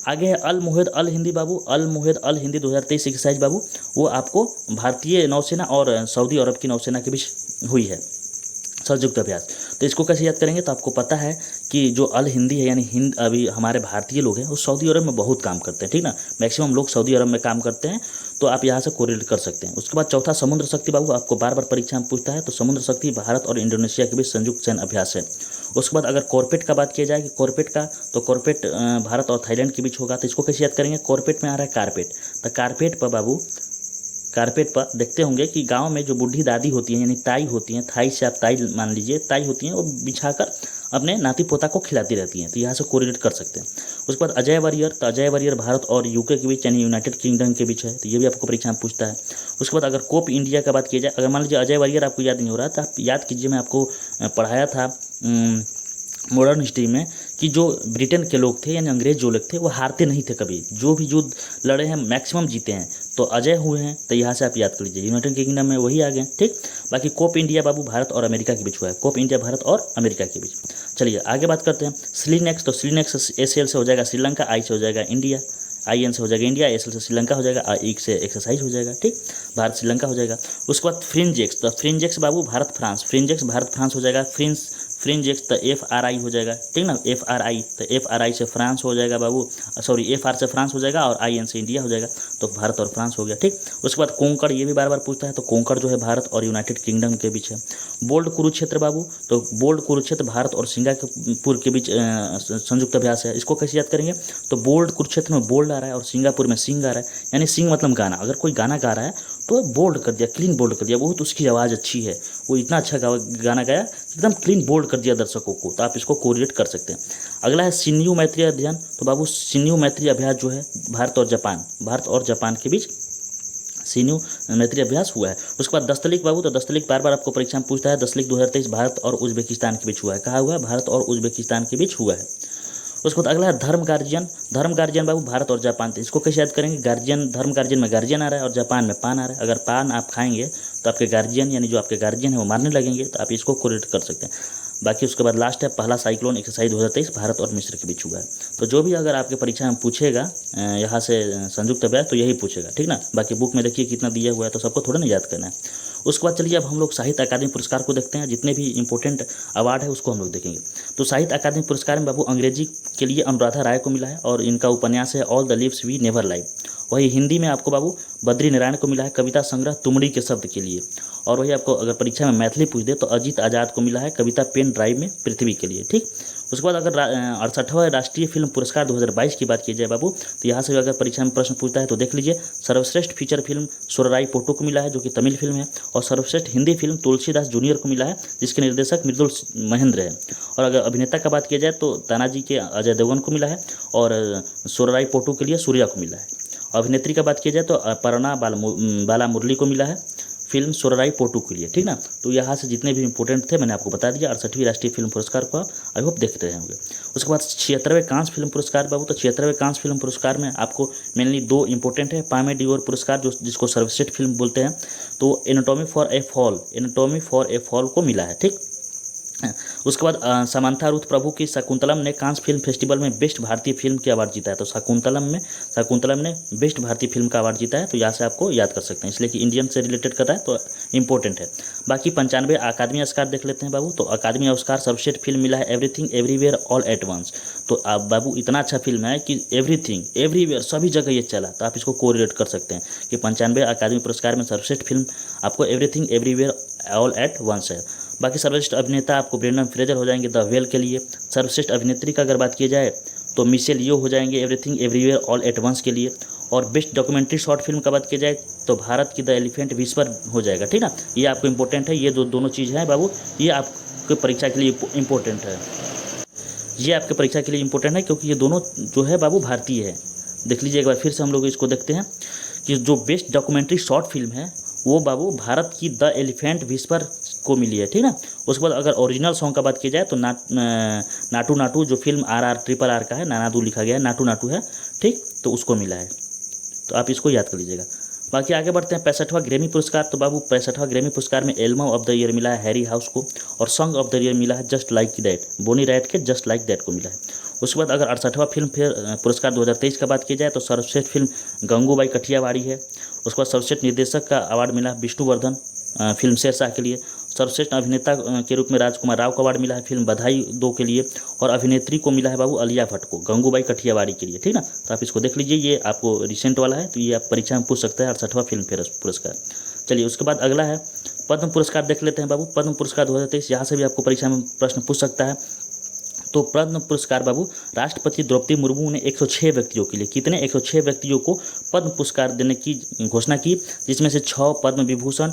आगे है अल मुहिद अल हिंदी बाबू। अल मुहिद अल हिंदी 2023 एक्सरसाइज बाबू, वो आपको भारतीय नौसेना और सऊदी अरब की नौसेना के बीच हुई है संयुक्त अभ्यास। तो इसको कैसे याद करेंगे? तो आपको पता है कि जो अल हिंदी है यानी हिंद, अभी हमारे भारतीय लोग हैं वो सऊदी अरब में बहुत काम करते हैं। ठीक ना, मैक्सिमम लोग सऊदी अरब में काम करते हैं। तो आप यहाँ से कोरिलेट कर सकते हैं। उसके बाद चौथा समुद्र शक्ति बाबू, आपको बार बार परीक्षा में पूछता है। तो समुद्र शक्ति भारत और इंडोनेशिया के बीच संयुक्त सैन्य अभ्यास है। उसके बाद अगर कॉर्पेट का बात किया जाए कि कॉर्पेट का, तो कॉर्पेट भारत और थाईलैंड के बीच होगा। तो इसको कैसे याद करेंगे? कॉर्पेट में आ रहा है कारपेट। तो कारपेट पर बाबू, कारपेट पर देखते होंगे कि गांव में जो बूढ़ी दादी होती हैं यानी ताई होती हैं, थाई से आप ताई मान लीजिए, ताई होती हैं, वो बिछाकर अपने नाती पोता को खिलाती रहती हैं। तो यहाँ से कोरिलेट कर सकते हैं। उसके बाद अजय वारियर, तो अजय वारियर भारत और यूके के बीच यानी यूनाइटेड किंगडम के बीच है। तो ये भी आपको परीक्षा में पूछता है। उसके बाद अगर कोप इंडिया का बात किया जाए, अगर मान लीजिए अजय वारियर आपको याद नहीं हो रहा तो आप याद कीजिए, मैं आपको पढ़ाया था मॉडर्न हिस्ट्री में कि जो ब्रिटेन के लोग थे यानी अंग्रेज जो लोग थे वो हारते नहीं थे कभी, जो भी युद्ध लड़े हैं मैक्सिमम जीते हैं। तो अजय हुए हैं। तो यहाँ से आप याद कर लीजिए, यूनाइटेड किंगडम में वही आ गए। ठीक, बाकी कोप इंडिया बाबू भारत और अमेरिका के बीच हुआ है। कोप इंडिया भारत और अमेरिका के बीच। चलिए आगे बात करते हैं स्लीनेक्स। तो स्लीनेक्स एसएल से हो जाएगा श्रीलंका, आई से हो जाएगा इंडिया, IN से हो जाएगा इंडिया, SL से श्रीलंका हो जाएगा, I से एक्सरसाइज हो जाएगा। ठीक, भारत श्रीलंका हो जाएगा। उसके बाद फ्रिंजेक्स, तो फ्रिंजेक्स बाबू Bharat France, Frinjex Bharat France हो जाएगा। फ्रिंजेक्स तो FRI हो जाएगा। ठीक ना, FRI, तो FRI से फ्रांस हो जाएगा बाबू, सॉरी FR से फ्रांस हो जाएगा और IN से इंडिया हो जाएगा। तो भारत और फ्रांस हो गया। ठीक, उसके बाद कोंकण, ये भी बार बार पूछता है। तो कोंकण जो है भारत और यूनाइटेड किंगडम के बीच है। बोल्ड कुरुक्षेत्र बाबू, तो बोल्ड कुरुक्षेत्र भारत और सिंगापुर के बीच संयुक्त अभ्यास है। इसको कैसे याद करेंगे? तो बोल्ड कुरुक्षेत्र में बोल्ड आ रहा है और सिंगापुर में सिंग आ रहा है, यानी सिंग मतलब गाना। अगर कोई गाना गा रहा है तो बोल्ड कर दिया, क्लीन बोल्ड कर दिया, बहुत उसकी आवाज़ अच्छी है, वो इतना अच्छा गाना गाया, एकदम क्लीन बोल्ड कर दिया दर्शकों को। तो आप इसको कोरिलेट कर सकते हैं। अगला है सिन्यू मैत्री अध्ययन। तो बाबू सिन्यू मैत्री अभ्यास जो है भारत और जापान के बीच सिन्यू मैत्री अभ्यास हुआ है। उसके बाद दस्तलिक बाबू, तो दस्तलिक बार बार आपको परीक्षा में पूछता है। दस्तलिक 2023 भारत और उज्बेकिस्तान के बीच हुआ है। कहाँ हुआ है? भारत और उज्बेकिस्तान के बीच हुआ है। उसके बाद अगला है धर्म गार्जियन। धर्म गार्जियन बाबू भारत और जापान थे। इसको कैसे याद करेंगे? गार्जियन, धर्म गार्जियन में गार्जियन आ रहा है और जापान में पान आ रहा है। अगर पान आप खाएंगे तो आपके गार्जियन यानी जो आपके गार्जियन है वो मारने लगेंगे। तो आप इसको कोरिलेट कर सकते हैं। बाकी उसके बाद लास्ट है पहला साइक्लोन एक्सरसाइज 2023 भारत और मिस्र के बीच हुआ है। तो जो भी अगर आपके परीक्षा में पूछेगा यहाँ से संयुक्त अभ्यास, तो यही पूछेगा। ठीक ना, बाकी बुक में देखिए कितना दिया हुआ है, तो सबको थोड़ा ना याद करना है। उसके बाद चलिए अब हम लोग साहित्य अकादमी पुरस्कार को देखते हैं। जितने भी इंपॉर्टेंट अवार्ड है उसको हम लोग देखेंगे। तो साहित्य अकादमी पुरस्कार में बाबू अंग्रेजी के लिए अनुराधा राय को मिला है और इनका उपन्यास है all the leaves we never live. वही हिंदी में आपको बाबू बद्री नारायण को मिला है कविता संग्रह तुमड़ी के शब्द के लिए। और वही आपको अगर परीक्षा में मैथिली पूछ दे तो अजीत आज़ाद को मिला है कविता पेन ड्राइव में पृथ्वी के लिए, ठीक। उसके बाद अगर 68वां राष्ट्रीय फिल्म पुरस्कार 2022 की बात की जाए बाबू, तो यहाँ से अगर परीक्षा में प्रश्न पूछता है तो देख लीजिए, सर्वश्रेष्ठ फीचर फिल्म सुरराई पोटू को मिला है जो कि तमिल फिल्म है, और सर्वश्रेष्ठ हिंदी फिल्म तुलसीदास जूनियर को मिला है जिसके निर्देशक मृदुल महेंद्र है। और अगर अभिनेता का बात किया जाए तो तानाजी के अजय देवगन को मिला है, और सुरराई पोटू के लिए सूर्या को मिला है। अभिनेत्री का बात किया जाए तो अपर्णा बाला मुरली को मिला है फिल्म सुरराई पोटू के लिए, ठीक ना। तो यहाँ से जितने भी इंपॉर्टेंट थे मैंने आपको बता दिया 68वीं राष्ट्रीय फिल्म पुरस्कार को आप आई होप देखते रहे होंगे। उसके बाद 76वें कांस फिल्म पुरस्कार बाबू, तो 76वें कांस फिल्म पुरस्कार में आपको मेनली 2 इंपॉर्टेंट है। पामे डियोर पुरस्कार जो जिसको सर्वश्रेष्ठ फिल्म बोलते हैं, तो एनाटॉमी फॉर ए फॉल को मिला है, ठीक। उसके बाद समांथा रुथ प्रभु की शकुंतलम ने कांस फिल्म फेस्टिवल में बेस्ट भारतीय फिल्म की अवार्ड जीता है। तो शकुंतलम ने बेस्ट भारतीय फिल्म का अवार्ड जीता है, तो यहाँ से आपको याद कर सकते हैं, इसलिए कि इंडियन से रिलेटेड कर रहा है तो इंपॉर्टेंट है। बाकी 95 अकादमी ऑस्कार देख लेते हैं बाबू। तो अकादमी ऑस्कार सर्वश्रेष्ठ फिल्म मिला है everything everywhere all at once. तो आप बाबू इतना अच्छा फिल्म है कि एवरीथिंग एवरीवेयर सभी जगह ये चला, तो आप इसको कोरिलेट कर सकते हैं कि 95 अकादमी पुरस्कार में सर्वश्रेष्ठ फिल्म आपको everything everywhere all at once है। बाकी सर्वश्रेष्ठ अभिनेता आपको ब्रेंडन फ्रेजर हो जाएंगे द वेल के लिए। सर्वश्रेष्ठ अभिनेत्री का अगर बात की जाए तो मिशेल यो हो जाएंगे everything everywhere all at once के लिए। और बेस्ट डॉक्यूमेंट्री शॉर्ट फिल्म का बात की जाए तो भारत की द एलिफेंट विस्पर हो जाएगा, ठीक ना। ये आपको इंपॉर्टेंट है, ये दोनों चीज़ हैं बाबू, ये आपके परीक्षा के लिए इंपॉर्टेंट है। ये आपके परीक्षा के लिए इंपॉर्टेंट है क्योंकि ये दोनों जो है बाबू भारतीय है। देख लीजिए एक बार फिर से हम लोग इसको देखते हैं कि जो बेस्ट डॉक्यूमेंट्री शॉर्ट फिल्म है वो बाबू भारत की द एलिफेंट विस्पर को मिली है, ठीक ना। उसके बाद अगर ओरिजिनल सॉन्ग का बात की जाए तो नाटू नाटू जो फिल्म RRR का है, नानादू लिखा गया है, नाटू नाटू है, ठीक, तो उसको मिला है। तो आप इसको याद कर लीजिएगा। बाकी आगे बढ़ते हैं 65वां ग्रैमी पुरस्कार। तो बाबू 65वां ग्रैमी पुरस्कार में एल्बम ऑफ द ईयर मिला है हैरी हाउस को, और सॉन्ग ऑफ द ईयर मिला है just like that, Bonnie Raitt के जस्ट लाइक दैट को मिला है। उसके बाद अगर 68वां फिल्म फेयर पुरस्कार 2023 का बात की जाए तो सर्वश्रेष्ठ फिल्म गंगूबाई कठियावाड़ी है। उसके बाद सर्वश्रेष्ठ निर्देशक का अवार्ड मिला विष्णुवर्धन फिल्म शेरशाह के लिए। सर्वश्रेष्ठ अभिनेता के रूप में राजकुमार राव का अवार्ड मिला है फिल्म बधाई 2 के लिए। और अभिनेत्री को मिला है बाबू आलिया भट्ट को गंगूबाई कठियावाड़ी के लिए, ठीक ना। तो आप इसको देख लीजिए, ये आपको रिसेंट वाला है, तो ये आप परीक्षा में पूछ सकते हैं 68वां फिल्म फेयर पुरस्कार। चलिए उसके बाद अगला है पद्म पुरस्कार देख लेते हैं बाबू। पद्म पुरस्कार 2023, यहाँ से भी आपको परीक्षा में प्रश्न पूछ सकता है। तो पद्म पुरस्कार बाबू राष्ट्रपति द्रौपदी मुर्मू ने 106 व्यक्तियों के लिए, कितने 106 व्यक्तियों को पद्म पुरस्कार देने की घोषणा की, जिसमें से 6 पद्म विभूषण,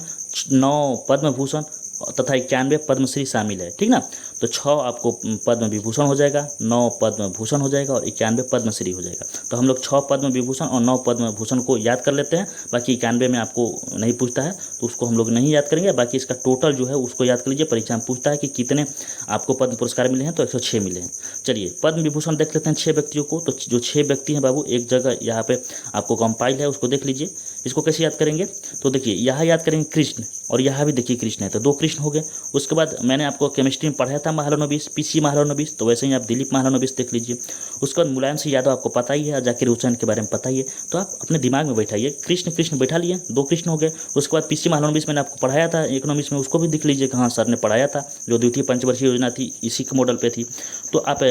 9 पद्म भूषण तथा 91 पद्मश्री शामिल है, ठीक ना। तो 6 आपको पद्म विभूषण हो जाएगा, 9 पद्म भूषण हो जाएगा और 91 पद्मश्री हो जाएगा। तो हम लोग 6 पद्म विभूषण और 9 पद्म भूषण को याद कर लेते हैं। बाकी 91 में आपको नहीं पूछता है तो उसको हम लोग नहीं याद करेंगे। बाकी इसका टोटल जो है उसको याद कर लीजिए, परीक्षा में पूछता है कि कितने आपको पद्म पुरस्कार मिले हैं, तो 106 मिले हैं। चलिए पद्म विभूषण देख लेते हैं 6 व्यक्तियों को। तो जो 6 व्यक्ति हैं बाबू एक जगह यहाँ पे आपको कंपाइल है, उसको देख लीजिए। इसको कैसे याद करेंगे, तो देखिए यहाँ याद करेंगे कृष्ण, और यहाँ भी देखिए कृष्ण है, तो 2 कृष्ण हो गए। उसके बाद मैंने आपको केमिस्ट्री में पढ़ाया था महालनोबिस, PC महालनोबिस, तो वैसे ही आप दिलीप महालनोबिस देख लीजिए। उसके बाद मुलायम सिंह यादव आपको पता ही है, जाकिर हुसैन के बारे में पता ही है, तो आप अपने दिमाग में बैठाइए, कृष्ण कृष्ण बैठा लिए, 2 कृष्ण हो गए। उसके बाद PC महालनोबिस मैंने आपको पढ़ाया था इकोनॉमिक्स में, उसको भी दिख लीजिए कहाँ सर ने पढ़ाया था, जो द्वितीय पंचवर्षीय योजना थी इसी के मॉडल पे थी। तो आप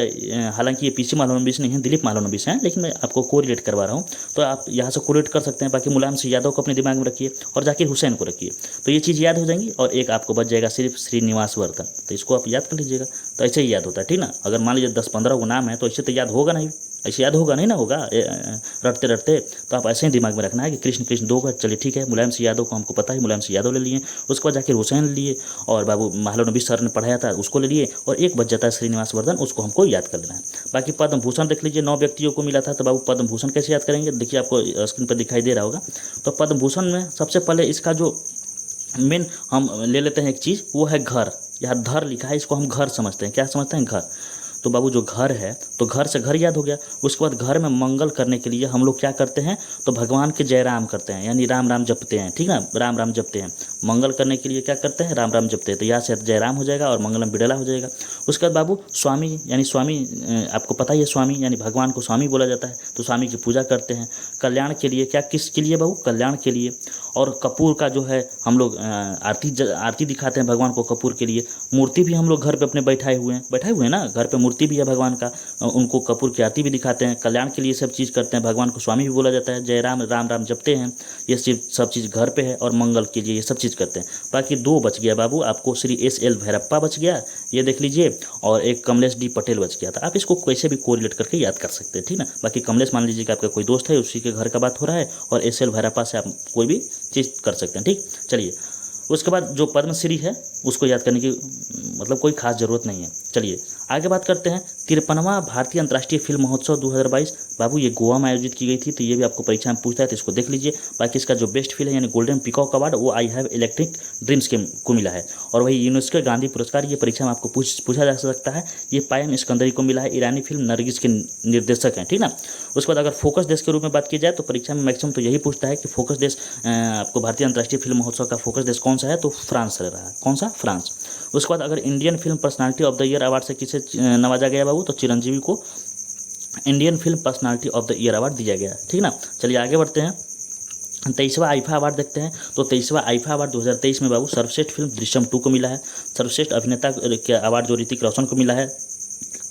हालांकि ये PC महालनोबिस नहीं है, दिलीप महालनोबिस हैं, लेकिन मैं आपको कोरिलेट करवा रहा हूँ, तो आप यहाँ से कोरिलेट कर सकते हैं। बाकी मुलायम सिंह यादव को अपने दिमाग में रखिए और जाकिर हुसैन को रखिए, तो ये चीज़ याद हो जाएंगी। और एक आपको बच जाएगा सिर्फ श्रीनिवास वर्धन, तो इसको आप याद कर लीजिएगा। तो ऐसे ही याद होता है, ठीक ना। अगर मान लीजिए 10-15 को नाम है तो ऐसे तो याद होगा नहीं, ऐसे याद होगा नहीं ना, होगा रटते रटते। तो आप ऐसे ही दिमाग में रखना है कि कृष्ण कृष्ण 2 का, चलिए ठीक है। मुलायम सिंह यादव को हमको पता है, मुलायम सिंह यादव ले लिए। उसके बाद जाकिर हुसैन लिए, और बाबू महालनोबिस सर ने पढ़ाया था उसको ले लिए, और एक बच जाता है श्रीनिवास वर्धन, उसको हमको याद कर लेना है। बाकी पद्म भूषण देख लीजिए, 9 व्यक्तियों को मिला था, तो बाबू पद्म भूषण कैसे याद करेंगे, देखिए आपको स्क्रीन पर दिखाई दे रहा होगा। तो पद्म भूषण में सबसे पहले इसका जो मेन हम ले लेते हैं एक चीज़, वो है घर। यहाँ धर लिखा है, इसको हम घर समझते हैं। क्या समझते हैं, घर। तो बाबू जो घर है, तो घर से घर याद हो गया। उसके बाद घर में मंगल करने के लिए हम लोग क्या करते हैं, तो भगवान के जय राम करते हैं, यानी राम राम जपते हैं, ठीक ना, राम राम जपते हैं। मंगल करने के लिए क्या करते हैं, राम राम जपते हैं। तो यहाँ से जयराम हो जाएगा और मंगलम बिड़ला हो जाएगा। उसके बाद बाबू स्वामी यानी स्वामी, आपको पता ही है स्वामी यानी भगवान को स्वामी बोला जाता है, तो स्वामी की पूजा करते हैं। कल्याण के लिए क्या, किसके लिए बाबू, कल्याण के लिए। और कपूर का जो है हम लोग आरती दिखाते हैं भगवान को कपूर के लिए। मूर्ति भी हम लोग घर पे अपने बैठाए हुए हैं ना, घर पे मूर्ति भी है भगवान का, उनको कपूर की आरती भी दिखाते हैं। कल्याण के लिए सब चीज़ करते हैं, भगवान को स्वामी भी बोला जाता है, जय राम राम राम जपते हैं, ये सब चीज़ घर पे है। और मंगल के लिए ये सब चीज़ करते हैं। बाकी 2 बच गया बाबू, आपको श्री SL भैरप्पा बच गया, ये देख लीजिए, और एक कमलेश D पटेल बच गया था। आप इसको कैसे भी कोरिलेट करके याद कर सकते हैं, ठीक ना। बाकी कमलेश मान लीजिए कि आपका कोई दोस्त है, उसी के घर का बात हो रहा है, और SL भैरप्पा से आप कोई भी चीज़ कर सकते हैं, ठीक। चलिए, उसके बाद जो पद्मश्री है उसको याद करने की मतलब कोई खास ज़रूरत नहीं है। चलिए आगे बात करते हैं। 53वां भारतीय अंतर्राष्ट्रीय फिल्म महोत्सव 2022 बाबू ये गोवा में आयोजित की गई थी, तो ये भी आपको परीक्षा में पूछता है, तो इसको देख लीजिए। बाकी इसका जो बेस्ट फिल्म है यानी गोल्डन पीकॉक अवार्ड वो आई हैव इलेक्ट्रिक ड्रीम्स को मिला है। और वही यूनेस्को गांधी पुरस्कार ये परीक्षा में आपको पूछा जा सकता है, ये पायम इस्कंदरी को मिला है, ईरानी फिल्म नरगिस के निर्देशक हैं, ठीक ना। उसके बाद अगर फोकस देश के रूप में बात की जाए तो परीक्षा में मैक्सिमम तो यही पूछता है कि फोकस देश, आपको भारतीय अंतर्राष्ट्रीय फिल्म महोत्सव का फोकस देश कौन सा है, तो फ्रांस रह रहा है। कौन सा, फ्रांस। उसके बाद अगर Indian film personality of the year award से किसे नवाजा गया बाबू, तो चिरंजीवी को Indian film personality of the year award दिया गया, ठीक ना। चलिए आगे बढ़ते हैं। 23वां आईफा अवार्ड देखते हैं। तो 23वां आईफा अवार्ड 2023 में बाबू सर्वश्रेष्ठ फिल्म दृश्यम 2 को मिला है। सर्वश्रेष्ठ अभिनेता का अवार्ड जो ऋतिक रोशन को मिला है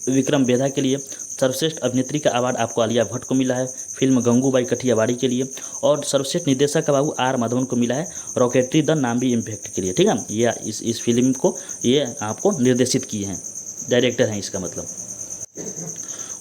विक्रम बेधा के लिए। सर्वश्रेष्ठ अभिनेत्री का अवार्ड आपको आलिया भट्ट को मिला है फिल्म गंगूबाई कठियावाड़ी के लिए। और सर्वश्रेष्ठ निर्देशक का बाबू R माधवन को मिला है रॉकेटरी द नाम्बी इम्पैक्ट के लिए, ठीक है। ये इस फिल्म को ये आपको निर्देशित किए हैं, डायरेक्टर हैं इसका मतलब।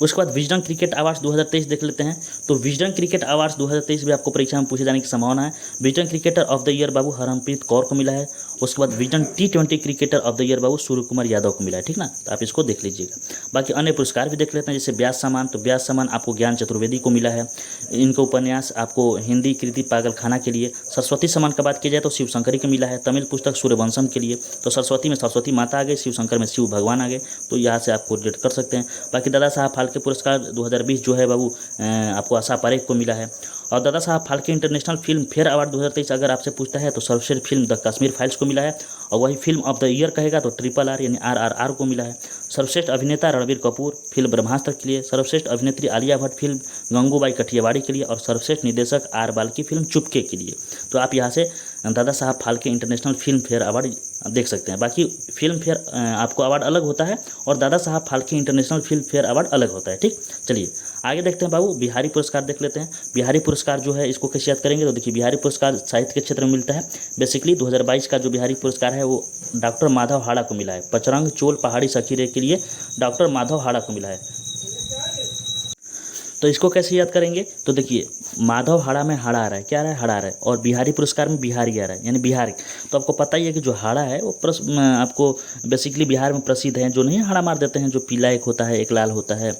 उसके बाद विजडम क्रिकेट अवार्ड्स 2023 देख लेते हैं। तो विजडम क्रिकेट अवार्ड्स 2023 भी आपको परीक्षा में पूछे जाने की संभावना है। Wisden cricketer of the year बाबू हरमनप्रीत कौर को मिला है। उसके बाद Wisden T20 cricketer of the year बाबू सूर्य कुमार यादव को मिला है, ठीक ना। तो आप इसको देख लीजिएगा। बाकी अन्य पुरस्कार भी देख लेते हैं, जैसे व्यास सम्मान। तो व्यास सम्मान आपको ज्ञान चतुर्वेदी को मिला है, इनका उपन्यास आपको हिंदी कृति पागलखाना के लिए। सरस्वती सम्मान का बात की जाए तो शिव शंकरी को मिला है तमिल पुस्तक सूर्यवंशम के लिए। तो सरस्वती में सरस्वती माता आ गए, शिव शंकर में शिव भगवान आ गए, तो यहाँ से आप कोरिलेट कर सकते हैं। बाकी दादा साहब फाल्के पुरस्कार 2020 जो है बाबू आपको आशा पारेख को मिला है। और Dada Saheb Phalke international film fair award 2023 अगर आपसे पूछता है तो सर्वश्रेष्ठ फिल्म द कश्मीर फाइल्स को मिला है। और वही फिल्म ऑफ द ईयर कहेगा तो RRR यानी RRR को मिला है। सर्वश्रेष्ठ अभिनेता रणबीर कपूर फिल्म ब्रह्मास्त्र के लिए। सर्वश्रेष्ठ अभिनेत्री आलिया भट्ट फिल्म गंगूबाई कठियावाड़ी के लिए। और सर्वश्रेष्ठ निर्देशक R बाल्की फिल्म चुपके के लिए। तो आप यहाँ से Dada Saheb Phalke international film fair award देख सकते हैं। बाकी फिल्म फेयर आपको अवार्ड अलग होता है और Dada Saheb Phalke international film fair award अलग होता है, ठीक। चलिए आगे देखते हैं बाबू, बिहारी पुरस्कार देख लेते हैं। बिहारी पुरस्कार जो है इसको कैसे याद करेंगे, तो देखिए बिहारी पुरस्कार साहित्य के क्षेत्र में मिलता है। बेसिकली 2022 का जो बिहारी पुरस्कार है वो डॉक्टर माधव हाड़ा को मिला है। पचरंग चोल पहाड़ी सखी रे के लिए डॉक्टर माधव हाड़ा को मिला है। तो इसको कैसे याद करेंगे, तो देखिए माधव हाड़ा में हाड़ा आ रहा है, क्या आ रहा है, हाड़ा आ रहा है। और बिहारी पुरस्कार में बिहारी आ रहा है यानी बिहारी। तो आपको पता ही है कि जो हाड़ा है वो आपको बेसिकली बिहार में प्रसिद्ध है। जो नहीं हाड़ा मार देते हैं, जो पीला एक होता है एक लाल होता है,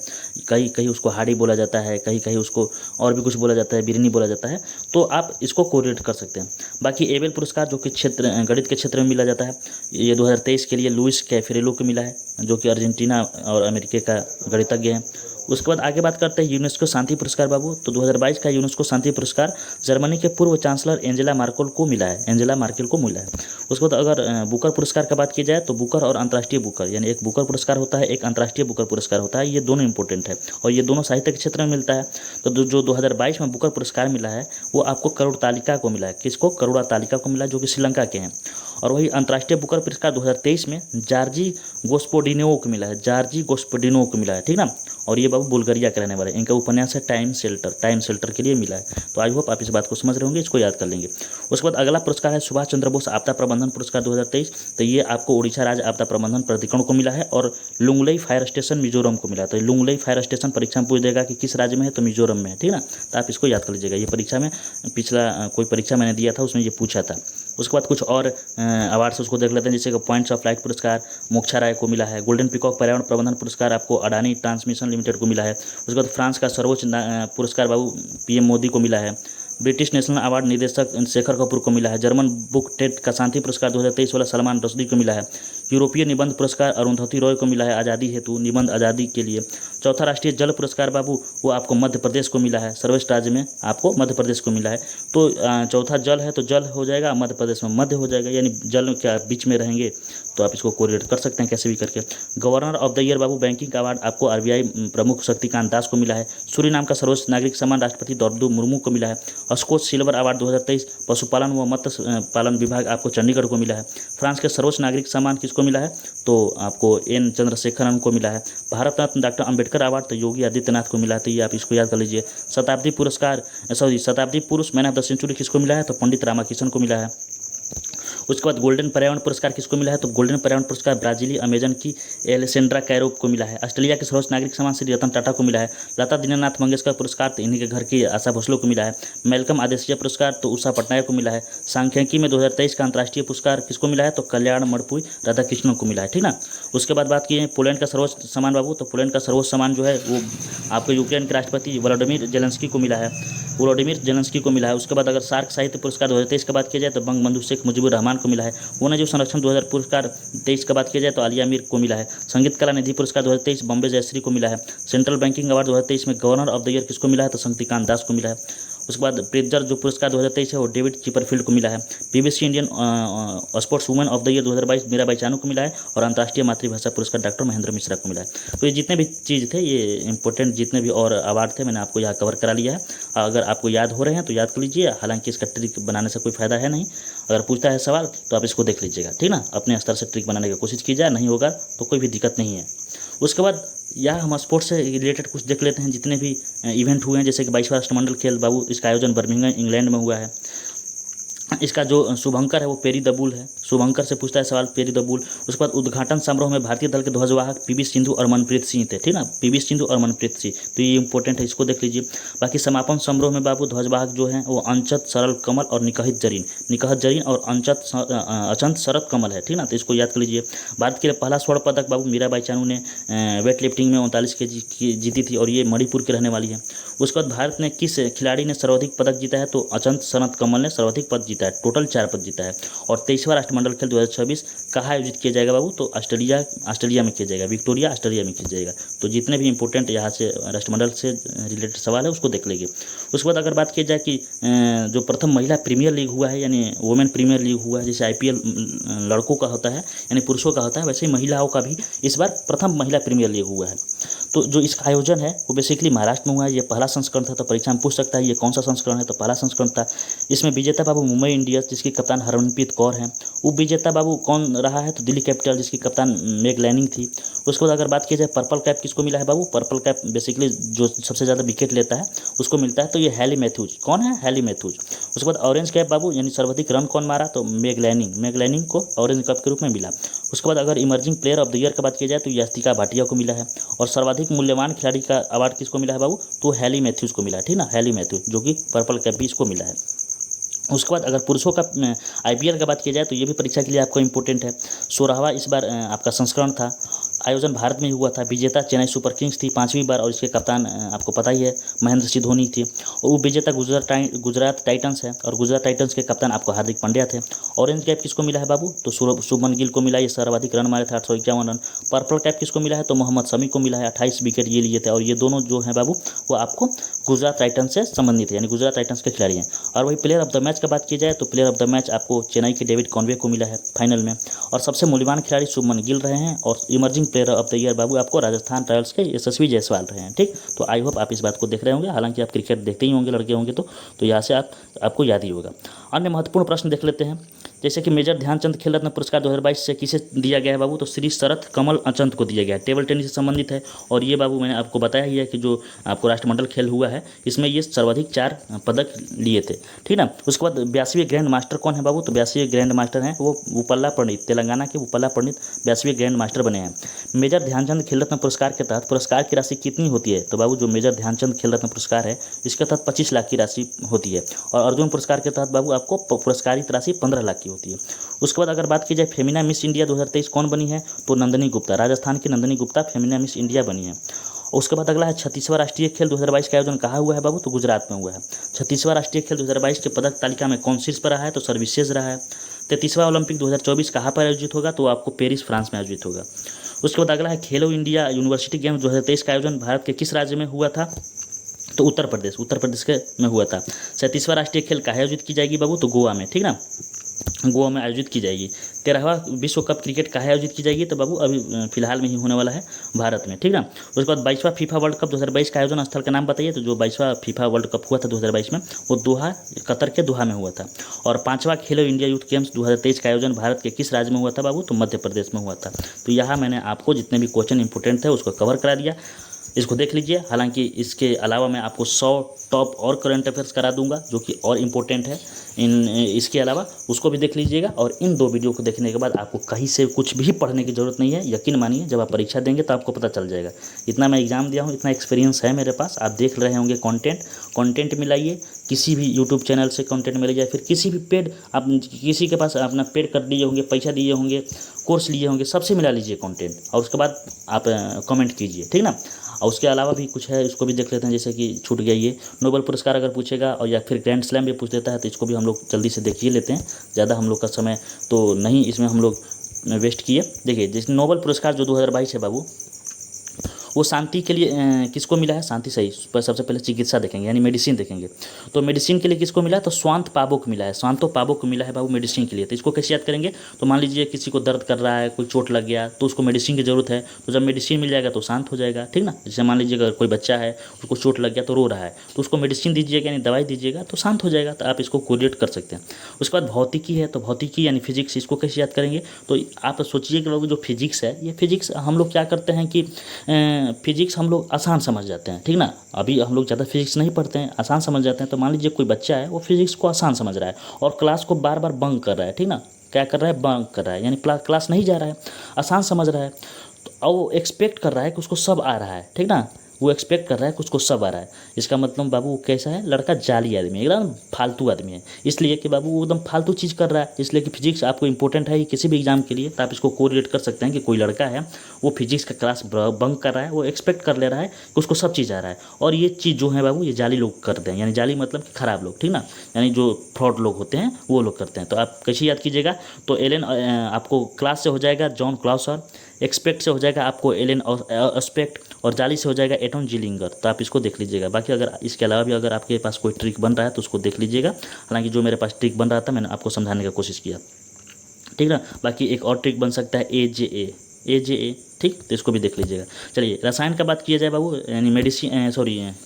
कहीं कहीं उसको हाड़ी बोला जाता है, कहीं कहीं उसको और भी कुछ बोला जाता है, बिरनी बोला जाता है। तो आप इसको कोरिलेट कर सकते हैं। बाकी एबेल पुरस्कार जो कि गणित के क्षेत्र में मिला जाता है, ये 2023 के लिए लुइस कैफरेलो को मिला है, जो कि अर्जेंटीना और अमेरिका का गणितज्ञ हैं। उसके बाद आगे बात करते हैं यूनेस्को शांति पुरस्कार बाबू। तो 2022 का यूनेस्को शांति पुरस्कार जर्मनी के पूर्व चांसलर एंजेला मार्केल को मिला है, एंजेला मार्केल को मिला है। उसके बाद अगर बुकर पुरस्कार का बात की जाए तो बुकर और अंतर्राष्ट्रीय बुकर यानी एक बुकर पुरस्कार होता है, एक अंतर्राष्ट्रीय बुकर पुरस्कार होता है। ये दोनों इंपॉर्टेंट है और ये दोनों साहित्य के क्षेत्र में मिलता है। तो जो 2022 में बुकर पुरस्कार मिला है वो आपको करुण तालिका को मिला है। किसको, करुणा तालिका को मिला, जो कि श्रीलंका के हैं। और वही अंतर्राष्ट्रीय बुकर पुरस्कार 2023 में जार्जी गोस्पोडिनो को मिला है, जार्जी गोस्पोडिनो को मिला है, ठीक ना। और ये बाबू बुल्गारिया के रहने वाले, इनका उपन्यास है टाइम शेल्टर के लिए मिला है। तो आई होप आप इस बात को समझ रहे होंगे, इसको याद कर लेंगे। उसके बाद अगला पुरस्कार है सुभाष चंद्र बोस आपदा प्रबंधन पुरस्कार 2023। तो ये आपको उड़ीसा राज्य आपदा प्रबंधन प्राधिकरण को मिला है और लुंगलई फायर स्टेशन मिजोरम को मिला है। तो लुंगलई फायर स्टेशन परीक्षा में पूछ देगा कि किस राज्य में है, तो मिजोरम में है, ठीक ना। तो आप इसको याद कर लीजिएगा, ये परीक्षा में पिछला कोई परीक्षा मैंने दिया था उसमें ये पूछा था। उसके बाद कुछ और अवार्ड्स उसको देख लेते हैं, जैसे कि पॉइंट्स ऑफ लाइट पुरस्कार मोक्षा राय को मिला है। गोल्डन पीकॉक पर्यावरण प्रबंधन पुरस्कार आपको अडानी ट्रांसमिशन लिमिटेड को मिला है। उसके बाद फ्रांस का सर्वोच्च पुरस्कार बाबू PM मोदी को मिला है। ब्रिटिश नेशनल अवार्ड निदेशक शेखर कपूर को मिला है। जर्मन बुक टेट का शांति पुरस्कार 2023 वाला सलमान रश्दी को मिला है। यूरोपीय निबंध पुरस्कार अरुंधति रॉय को मिला है आज़ादी हेतु, निबंध आज़ादी के लिए। चौथा राष्ट्रीय जल पुरस्कार बाबू वो आपको मध्य प्रदेश को मिला है, सर्वोच्च राज्य में आपको मध्य प्रदेश को मिला है। तो चौथा जल है तो जल हो जाएगा, मध्य प्रदेश में मध्य हो जाएगा, यानी जल क्या बीच में रहेंगे, तो आप इसको कोरिलेट कर सकते हैं कैसे भी करके। Governor of the year Babu banking award आपको आरबीआई प्रमुख शक्तिकांत दास को मिला है। सूरीनाम का सर्वोच्च नागरिक सम्मान राष्ट्रपति द्रौपदी मुर्मू को मिला है। स्कोच सिल्वर अवार्ड 2023 पशुपालन व मत्स्य पालन विभाग आपको चंडीगढ़ को मिला है। फ्रांस के सर्वोच्च नागरिक सम्मान किसको मिला है, तो आपको एन चंद्रशेखरन को मिला है। भारत रत्न डॉक्टर अंबेडकर अवार्ड तो योगी आदित्यनाथ को मिला है, तो ये आप इसको याद कर लीजिए। शताब्दी पुरुष मैन ऑफ द सेंचुरी किसको मिला है, तो पंडित रामाकिशन को मिला है। उसके बाद गोल्डन पर्यावरण पुरस्कार किसको मिला है, तो गोल्डन पर्यावरण पुरस्कार ब्राजीली अमेजन की एलेसेंड्रा कैरोप को मिला है। ऑस्ट्रेलिया के सर्वोच्च नागरिक सम्मान श्री रतन टाटा को मिला है। लता दीनानाथ मंगेशकर पुरस्कार तो इन्हीं के घर की आशा भोसले को मिला है। मेलकम आदेशिया पुरस्कार तो उषा पटनायक को मिला है। सांख्यिकी में 2023 का अंतर्राष्ट्रीय पुरस्कार किसको मिला है, तो कल्याण मणपुरी राधाकृष्णन को मिला है, ठीक ना। उसके बाद बात की पोलैंड का सर्वोच्च सम्मान बाबू, तो पोलैंड का सर्वोच्च सम्मान जो है वो आपको यूक्रेन के राष्ट्रपति व्लादिमीर जेलेंस्की को मिला है, को मिला है। उसके बाद अगर सार्क साहित्य पुरस्कार 2023 की बात की जाए तो बंगबंधु शेख मुजीबुर रहमान को मिला है। वन्यजीव संरक्षण 2000 पुरस्कार 23 की बात की जाए तो आलिया मीर को मिला है। संगीत कला निधि पुरस्कार 2023 बॉम्बे जयश्री को मिला है। सेंट्रल बैंकिंग अवार्ड 2023 में गवर्नर ऑफ द ईयर किसको मिला है, तो शक्तिकांत दास को मिला है। उसके बाद प्रित्जर जो पुरस्कार 2023 है वो डेविड चिपरफील्ड को मिला है। BBC Indian sports women of the year 2022 Mirabai Chanu को मिला है। और अंतर्राष्ट्रीय मातृभाषा पुरस्कार डॉक्टर महेंद्र मिश्रा को मिला है। तो ये जितने भी चीज़ थे, ये इंपॉर्टेंट जितने भी और अवार्ड थे मैंने आपको यहाँ कवर करा लिया है। अगर आपको याद हो रहे हैं तो याद कर लीजिए, हालांकि इसका ट्रिक बनाने से कोई फ़ायदा है नहीं। अगर पूछता है सवाल तो आप इसको देख लीजिएगा, ठीक ना। अपने स्तर से ट्रिक बनाने की कोशिश कीजिए, नहीं होगा तो कोई भी दिक्कत नहीं है। उसके बाद यह हम स्पोर्ट्स से रिलेटेड कुछ देख लेते हैं जितने भी इवेंट हुए हैं, जैसे कि 22वां राष्ट्रमंडल खेल बाबू, इसका आयोजन बर्मिंघम इंग्लैंड में हुआ है। इसका जो शुभंकर है वो पेरी द बुल है। शुभंकर से पूछता है सवाल, पेरी द बुल। उसके बाद उद्घाटन समारोह में भारतीय दल के ध्वजवाहक पीवी सिंधु और मनप्रीत सिंह थे, ठीक ना, पीवी सिंधु और मनप्रीत सिंह, तो ये इंपॉर्टेंट है, इसको देख लीजिए। बाकी समापन समारोह में बाबू ध्वजवाहक जो हैं वो अंचत सरल कमल और निकहित जरीन और अचंत शरद कमल है, ठीक ना, तो इसको याद कर लीजिए। भारत के लिए पहला स्वर्ण पदक बाबू मीराबाई चानू ने वेट लिफ्टिंग में 39 kg की जीती थी, और ये मणिपुर के रहने वाली है। उसके बाद भारत ने किस खिलाड़ी ने सर्वाधिक पदक जीता है, तो अचंत शरद कमल ने सर्वाधिक पद जीता है, टोटल 4 पद जीता है। और 23वां राष्ट्रमंडल खेल 2026 कहाँ आयोजित किया जाएगा बाबू, तो ऑस्ट्रेलिया में किया जाएगा, विक्टोरिया ऑस्ट्रेलिया में किया जाएगा। तो जितने भी इंपॉर्टेंट यहाँ से राष्ट्रमंडल से रिलेटेड सवाल है उसको देख लेंगे। उसके बाद अगर बात की जाए कि जो प्रथम महिला प्रीमियर लीग हुआ है, यानी वुमेन प्रीमियर लीग हुआ है, जैसे IPL लड़कों का होता है यानी पुरुषों का होता है, वैसे ही महिलाओं का भी इस बार प्रथम महिला प्रीमियर लीग हुआ है। तो जो इसका आयोजन है वो बेसिकली महाराष्ट्र में हुआ है। ये पहला संस्करण था, तो परीक्षा में पूछ सकता है ये कौन सा संस्करण है, तो पहला संस्करण था। इसमें विजेता बाबू मुंबई इंडियंस जिसकी कप्तान हरमनप्रीत कौर हैं। उप विजेता बाबू कौन रहा है, तो दिल्ली कैपिटल जिसकी कप्तान मेग लैनिंग थी। उसके बाद अगर बात की जाए पर्पल कैप किसको मिला है बाबू, पर्पल कैप बेसिकली जो सबसे ज़्यादा विकेट लेता है उसको मिलता है, तो ये हैली मैथ्यूज। कौन है, हैली मैथ्यूज। उसके बाद ऑरेंज कैप बाबू यानी सर्वाधिक रन कौन मारा, तो मेग लैनिंग को ऑरेंज कैप के रूप में मिला। उसके बाद अगर emerging player of the year की बात की जाए तो यास्तिका भाटिया को मिला है। और सर्वाधिक मूल्यवान खिलाड़ी का अवार्ड किसको मिला है बाबू, तो हैली मैथ्यूज को मिला है, ठीक ना, हैली मैथ्यूज, जो कि पर्पल कैप भी इसको मिला है। उसके बाद अगर पुरुषों का IPL का बात किया जाए तो ये भी परीक्षा के लिए आपको इंपॉर्टेंट है। 16वां इस बार आपका संस्करण था। आयोजन भारत में ही हुआ था। विजेता चेन्नई सुपर किंग्स थी 5वीं बार, और इसके कप्तान आपको पता ही है महेंद्र सिंह धोनी थे। और वो विजेता गुजरात टाइटंस है, और गुजरात टाइटंस के कप्तान आपको हार्दिक पांड्या थे। ऑरेंज कैप किसको मिला है बाबू, तो शुभमन गिल को मिला, ये सर्वाधिक रन मारे थे 851 रन। पर्पल कैप किसको मिला है, तो मोहम्मद शमी को मिला है, 28 विकेट ये लिए थे। और ये दोनों जो हैं बाबू वो आपको गुजरात टाइटंस से संबंधित है, यानी गुजरात टाइटंस के खिलाड़ी हैं। और वही प्लेयर ऑफ द मैच की बात की जाए तो प्लेयर ऑफ द मैच आपको चेन्नई के डेविड कॉनवे को मिला है फाइनल में। और सबसे मूल्यवान खिलाड़ी शुभमन गिल रहे हैं। और emerging player of the year बाबू आपको राजस्थान रॉयल्स के यशस्वी जायसवाल रहे हैं, ठीक। तो आई होप आप इस बात को देख रहे होंगे, हालांकि आप क्रिकेट देखते ही होंगे, लड़के होंगे तो यहाँ से आपको याद ही होगा। अन्य महत्वपूर्ण प्रश्न देख लेते हैं, जैसे कि मेजर ध्यानचंद खेल रत्न पुरस्कार 2022 से किसे दिया गया है बाबू, तो श्री शरत कमल अचंत को दिया गया है। टेबल टेनिस से संबंधित है। और ये बाबू मैंने आपको बताया ही है कि जो आपको राष्ट्रमंडल खेल हुआ है इसमें ये सर्वाधिक 4 पदक लिए थे, ठीक ना। उसके बाद 82वें ग्रैंड मास्टर कौन है बाबू, तो 82वें ग्रैंड मास्टर हैं वो उपल्ला पंडित, तेलंगाना के उपल्ला पंडित 82वें ग्रैंड मास्टर बने हैं। मेजर ध्यानचंद खेल रत्न पुरस्कार के तहत पुरस्कार की राशि कितनी होती है, तो बाबू जो मेजर ध्यानचंद खेल रत्न पुरस्कार है इसके तहत 25 लाख की राशि होती है। और अर्जुन पुरस्कार के तहत बाबू आपको पुरस्कारित राशि 15 लाख की होती है। उसके बाद अगर बात की जाए फेमिना मिस इंडिया 2023 कौन बनी है, तो नंदिनी गुप्ता, राजस्थान की नंदिनी गुप्ता फेमिना मिस इंडिया बनी है। उसके बाद अगला है 36वां राष्ट्रीय खेल 2022 का आयोजन कहाँ हुआ है बाबू, तो गुजरात में हुआ है। 36वां राष्ट्रीय खेल 2022 के पदक तालिका में कौन शीर्ष पर रहा है, तो सर्विसेज रहा है। 33वां ओलंपिक 2024 कहाँ पर आयोजित होगा, तो आपको पेरिस फ्रांस में आयोजित होगा। उसके बाद अगला है खेलो इंडिया यूनिवर्सिटी गेम्स 2023 का आयोजन भारत के किस राज्य में हुआ था, तो उत्तर प्रदेश के में हुआ था। 37वां राष्ट्रीय खेल कहाँ आयोजित की जाएगी बाबू, तो गोवा में, ठीक ना, गोवा में आयोजित की जाएगी। 13वां विश्व कप क्रिकेट कहाँ आयोजित की जाएगी, तो बाबू अभी फिलहाल में ही होने वाला है भारत में, ठीक ना। उसके बाद 22वां फीफा वर्ल्ड कप 2022 का आयोजन स्थल का नाम बताइए, तो जो 22वां फीफा वर्ल्ड कप हुआ था 2022 में, वो दोहा, कतर के दोहा में हुआ था। और 5वां खेलो इंडिया यूथ गेम्स 2023 का आयोजन भारत के किस राज्य में हुआ था बाबू, तो मध्य प्रदेश में हुआ था। तो यहाँ मैंने आपको जितने भी क्वेश्चन इंपॉर्टेंट थे उसको कवर करा दिया, इसको देख लीजिए। हालांकि इसके अलावा मैं आपको 100 टॉप और करंट अफेयर्स करा दूंगा जो कि और इम्पोर्टेंट है, इसके अलावा उसको भी देख लीजिएगा। और इन 2 वीडियो को देखने के बाद आपको कहीं से कुछ भी पढ़ने की ज़रूरत नहीं है, यकीन मानिए जब आप परीक्षा देंगे तो आपको पता चल जाएगा। इतना मैं एग्ज़ाम दिया हूँ, इतना एक्सपीरियंस है मेरे पास, आप देख रहे होंगे। कंटेंट मिलाइए, किसी भी यूट्यूब चैनल से कंटेंट मिल जाए, फिर किसी भी पेड, आप किसी के पास अपना पेड कर दिए होंगे, पैसा दिए होंगे, कोर्स लिए होंगे, सबसे मिला लीजिए कंटेंट, और उसके बाद आप कमेंट कीजिए, ठीक ना। और उसके अलावा भी कुछ है, इसको भी देख लेते हैं। जैसे कि छूट गया ये नोबेल पुरस्कार अगर पूछेगा, और या फिर ग्रैंड स्लैम भी पूछ देता है, तो इसको भी हम लोग जल्दी से देख ही लेते हैं, ज़्यादा हम लोग का समय तो नहीं इसमें हम लोग वेस्ट किए। देखिए, जैसे नोबेल पुरस्कार जो 2022 है बाबू, वो शांति के लिए किसको मिला है, शांति सही पर सबसे पहले चिकित्सा देखेंगे, यानी मेडिसिन देखेंगे। तो मेडिसिन के लिए किसको मिला है, तो स्वांत पाबो को मिला है, स्वांतो पाबो को मिला है बाबू मेडिसिन के लिए। तो इसको कैसे याद करेंगे, तो मान लीजिए किसी को दर्द कर रहा है, कोई चोट लग गया, तो उसको मेडिसिन की ज़रूरत है, तो जब मेडिसिन मिल जाएगा तो शांत हो जाएगा, ठीक ना। जैसे मान लीजिए अगर कोई बच्चा है, उसको चोट लग गया तो रो रहा है, तो उसको मेडिसिन दीजिएगा, यानी दवाई दीजिएगा, तो शांत हो जाएगा। तो आप इसको कोरिलेट कर सकते हैं। उसके बाद भौतिकी है, तो भौतिकी यानी फिजिक्स, इसको कैसे याद करेंगे, तो आप सोचिए कि बाबू जो फिजिक्स है, ये फिजिक्स हम लोग क्या करते हैं कि फिजिक्स हम लोग आसान समझ जाते हैं, ठीक ना। अभी हम लोग ज़्यादा फिजिक्स नहीं पढ़ते हैं, आसान समझ जाते हैं। तो मान लीजिए कोई बच्चा है, वो फिजिक्स को आसान समझ रहा है और क्लास को बार बार बंक कर रहा है, ठीक ना, क्या कर रहा है, बंक कर रहा है, यानी क्लास नहीं जा रहा है, आसान समझ रहा है। तो वो एक्सपेक्ट कर रहा है कि उसको सब आ रहा है, ठीक ना, वो एक्सपेक्ट कर रहा है कि उसको सब आ रहा है। इसका मतलब बाबू वो कैसा है, लड़का जाली आदमी है, एकदम फालतू आदमी है, इसलिए कि बाबू वो एकदम फालतू चीज़ कर रहा है। इसलिए कि फिजिक्स आपको इंपॉर्टेंट है किसी भी एग्जाम के लिए, तो आप इसको कोरिलेट कर सकते हैं कि कोई लड़का है, वो फिजिक्स का क्लास बंक कर रहा है, वो एक्सपेक्ट कर ले रहा है कि उसको सब चीज़ आ रहा है। और ये चीज़ जो है बाबू, ये जाली लोग करते हैं, यानी जाली मतलब कि खराब लोग, ठीक ना, यानी जो फ्रॉड लोग होते हैं वो लोग करते हैं। तो आप कैसे याद कीजिएगा, तो एलन आपको क्लास से हो जाएगा जॉन क्लाउसर, एक्सपेक्ट से हो जाएगा आपको एलन एस्पेक्ट, और जाली से हो जाएगा एटन जिलिंगर। तो आप इसको देख लीजिएगा। बाकी अगर इसके अलावा भी अगर आपके पास कोई ट्रिक बन रहा है तो उसको देख लीजिएगा। हालांकि जो मेरे पास ट्रिक बन रहा था मैंने आपको समझाने का कोशिश किया, ठीक ना। बाकी एक और ट्रिक बन सकता है AJA, ठीक, तो इसको भी देख लीजिएगा। चलिए, रसायन का बात किया जाए बाबू, यानी मेडिसिन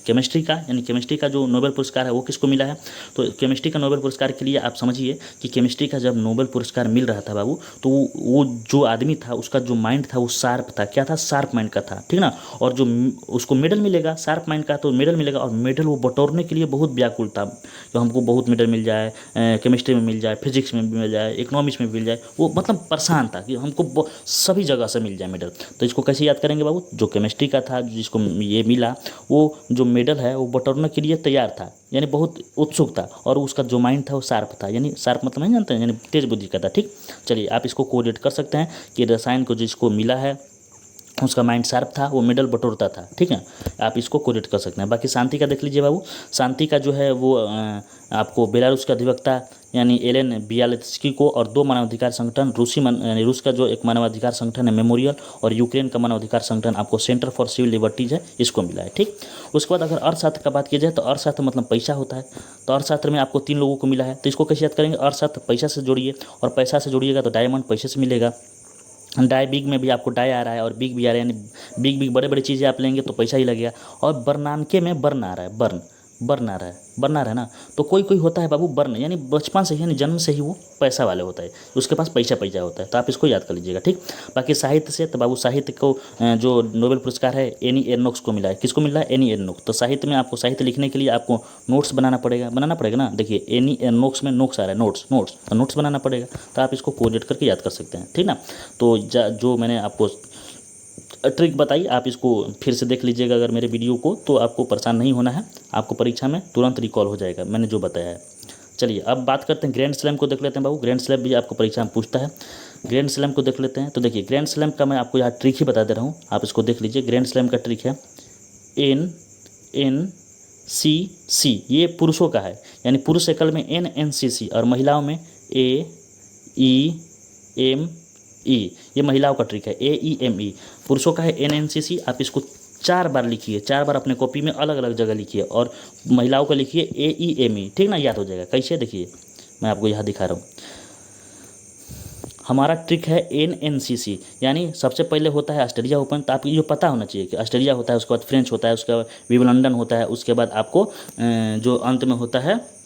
केमिस्ट्री का, यानी केमिस्ट्री का जो नोबेल पुरस्कार है वो किसको मिला है, तो केमिस्ट्री का नोबेल पुरस्कार के लिए आप समझिए कि केमिस्ट्री का जब नोबेल पुरस्कार मिल रहा था बाबू, तो वो जो आदमी था उसका जो माइंड था वो शार्प था, क्या था, शार्प माइंड का था, ठीक ना। और जो उसको मेडल मिलेगा, शार्प माइंड का, तो मेडल मिलेगा, और मेडल वो बटोरने के लिए बहुत व्याकुल था। तो हमको बहुत मेडल मिल जाए, केमिस्ट्री में मिल जाए, फिजिक्स में मिल जाए, इकोनॉमिक्स में मिल जाए, वो मतलब परेशान था कि हमको सभी जगह से मिल जाए मेडल। तो इसको कैसे याद करेंगे बाबू, जो केमिस्ट्री का था, जिसको ये मिला, वो जो मेडल है वो बटोरने के लिए तैयार था, यानी बहुत उत्सुक था, और उसका जो माइंड था वो शार्प था, यानी शार्प मतलब नहीं जानते हैं, यानी तेज बुद्धि का था, ठीक। चलिए, आप इसको कोरिलेट कर सकते हैं कि रसायन को जिसको मिला है उसका माइंड शार्प था, वो मेडल बटोरता था, ठीक है। आप इसको कोरिलेट कर सकते हैं। बाकी शांति का देख लीजिए बाबू, शांति का जो है वो आपको बेलारूस के अधिवक्ता यानी एलेन बियालित्स्की को, और 2 मानवाधिकार संगठन, यानी रूस का जो एक मानवाधिकार संगठन है मेमोरियल, और यूक्रेन का मानवाधिकार संगठन आपको सेंटर फॉर सिविल लिबर्टीज है, इसको मिला है, ठीक। उसके बाद अगर अर्थशास्त्र का बात की जाए, तो अर्थशास्त्र मतलब पैसा होता है। तो अर्थशास्त्र में आपको 3 लोगों को मिला है। तो इसको कैसे याद करेंगे, अर्थशास्त्र पैसा से जोड़िए, और पैसा से जोड़िएगा तो डायमंड पैसे से मिलेगा। डाई बिग में भी आपको डाई आ रहा है और बिग भी आ रहा है, यानी बिग बड़े बड़ी चीज़ें आप लेंगे तो पैसा ही लगेगा। और बर्नानके में बर्न आ रहा है, बर्न आ रहा है ना। तो कोई होता है बाबू बर्न, यानी बचपन से ही, यानी जन्म से ही वो पैसा वाले होता है, उसके पास पैसा होता है। तो आप इसको याद कर लीजिएगा, ठीक। बाकी साहित्य से, तो बाबू साहित्य को जो नोबेल पुरस्कार है एनी एर्नोक्स को मिला है। किसको मिला है, एनी एर्नोक्स। तो साहित्य में आपको साहित्य लिखने के लिए आपको नोट्स बनाना पड़ेगा ना। देखिए, एनी एर्नोक्स में नोट्स आ रहा है, नोट्स तो नोट्स बनाना पड़ेगा। तो आप इसको कोरिलेट करके याद कर सकते हैं, ठीक ना। तो जो मैंने आपको ट्रिक बताई, आप इसको फिर से देख लीजिएगा अगर मेरे वीडियो को, तो आपको परेशान नहीं होना है, आपको परीक्षा में तुरंत रिकॉल हो जाएगा मैंने जो बताया है। चलिए, अब बात करते हैं ग्रैंड स्लैम को देख लेते हैं बाबू। ग्रैंड स्लैम भी आपको परीक्षा में पूछता है, ग्रैंड स्लैम को देख लेते हैं। तो देखिए, ग्रैंड स्लैम का मैं आपको यहाँ ट्रिक ही बता दे रहा हूँ, आप इसको देख लीजिए। ग्रैंड स्लैम का ट्रिक है NNCC, ये पुरुषों का है, यानी पुरुष एकल में NNCC, और महिलाओं में ये महिलाओं का ट्रिक है, AEME। पुरुषों का है NNCC। आप इसको 4 बार लिखिए, 4 बार अपने कॉपी में अलग अलग जगह लिखिए, और महिलाओं का लिखिए AEME, ठीक ना, याद हो जाएगा। कैसे, देखिए मैं आपको यहाँ दिखा रहा हूँ। हमारा ट्रिक है NNCC, यानी सबसे पहले होता है ऑस्ट्रेलिया ओपन। तो आपको ये पता होना चाहिए कि ऑस्ट्रेलिया होता है, उसके बाद फ्रेंच होता है, उसके बाद विंबलडन होता है, उसके बाद आपको जो अंत में होता है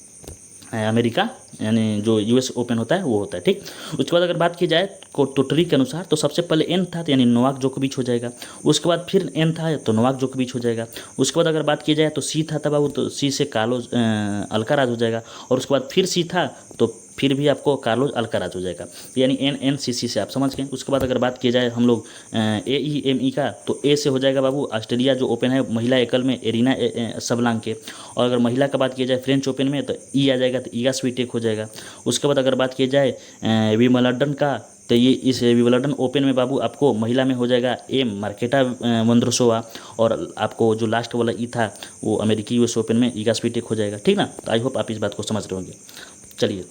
अमेरिका, यानी जो US ओपन होता है वो होता है, ठीक। उसके बाद अगर बात की जाए तो ट्रिक के अनुसार, तो सबसे पहले N था, तो यानी नोवाक जोकोविच हो जाएगा। उसके बाद फिर N था तो नोवाक जोकोविच हो जाएगा। उसके बाद अगर बात की जाए तो C था तब तो C से कार्लोस अल्काराज हो जाएगा। और उसके बाद फिर C था तो फिर भी आपको कार्लोस अल्काराज हो जाएगा, यानी NNCC से आप समझ गए। उसके बाद अगर बात की जाए हम लोग AEME का, तो A से हो जाएगा बाबू ऑस्ट्रेलिया जो ओपन है महिला एकल में, एरिना सबलांके। और अगर महिला का बात की जाए फ्रेंच ओपन में, तो E आ जाएगा, तो ईगा स्वीटेक हो जाएगा। उसके बाद अगर बात की जाए विंबलडन का, तो ये इस विंबलडन ओपन में बाबू आपको महिला में हो जाएगा M मार्केटा वोंद्रोसोवा। और आपको जो लास्ट वाला E था वो अमेरिकी US ओपन में ईगा स्वीटेक हो जाएगा, ठीक ना। तो आई होप आप इस बात को समझ रहे होंगे। चलिए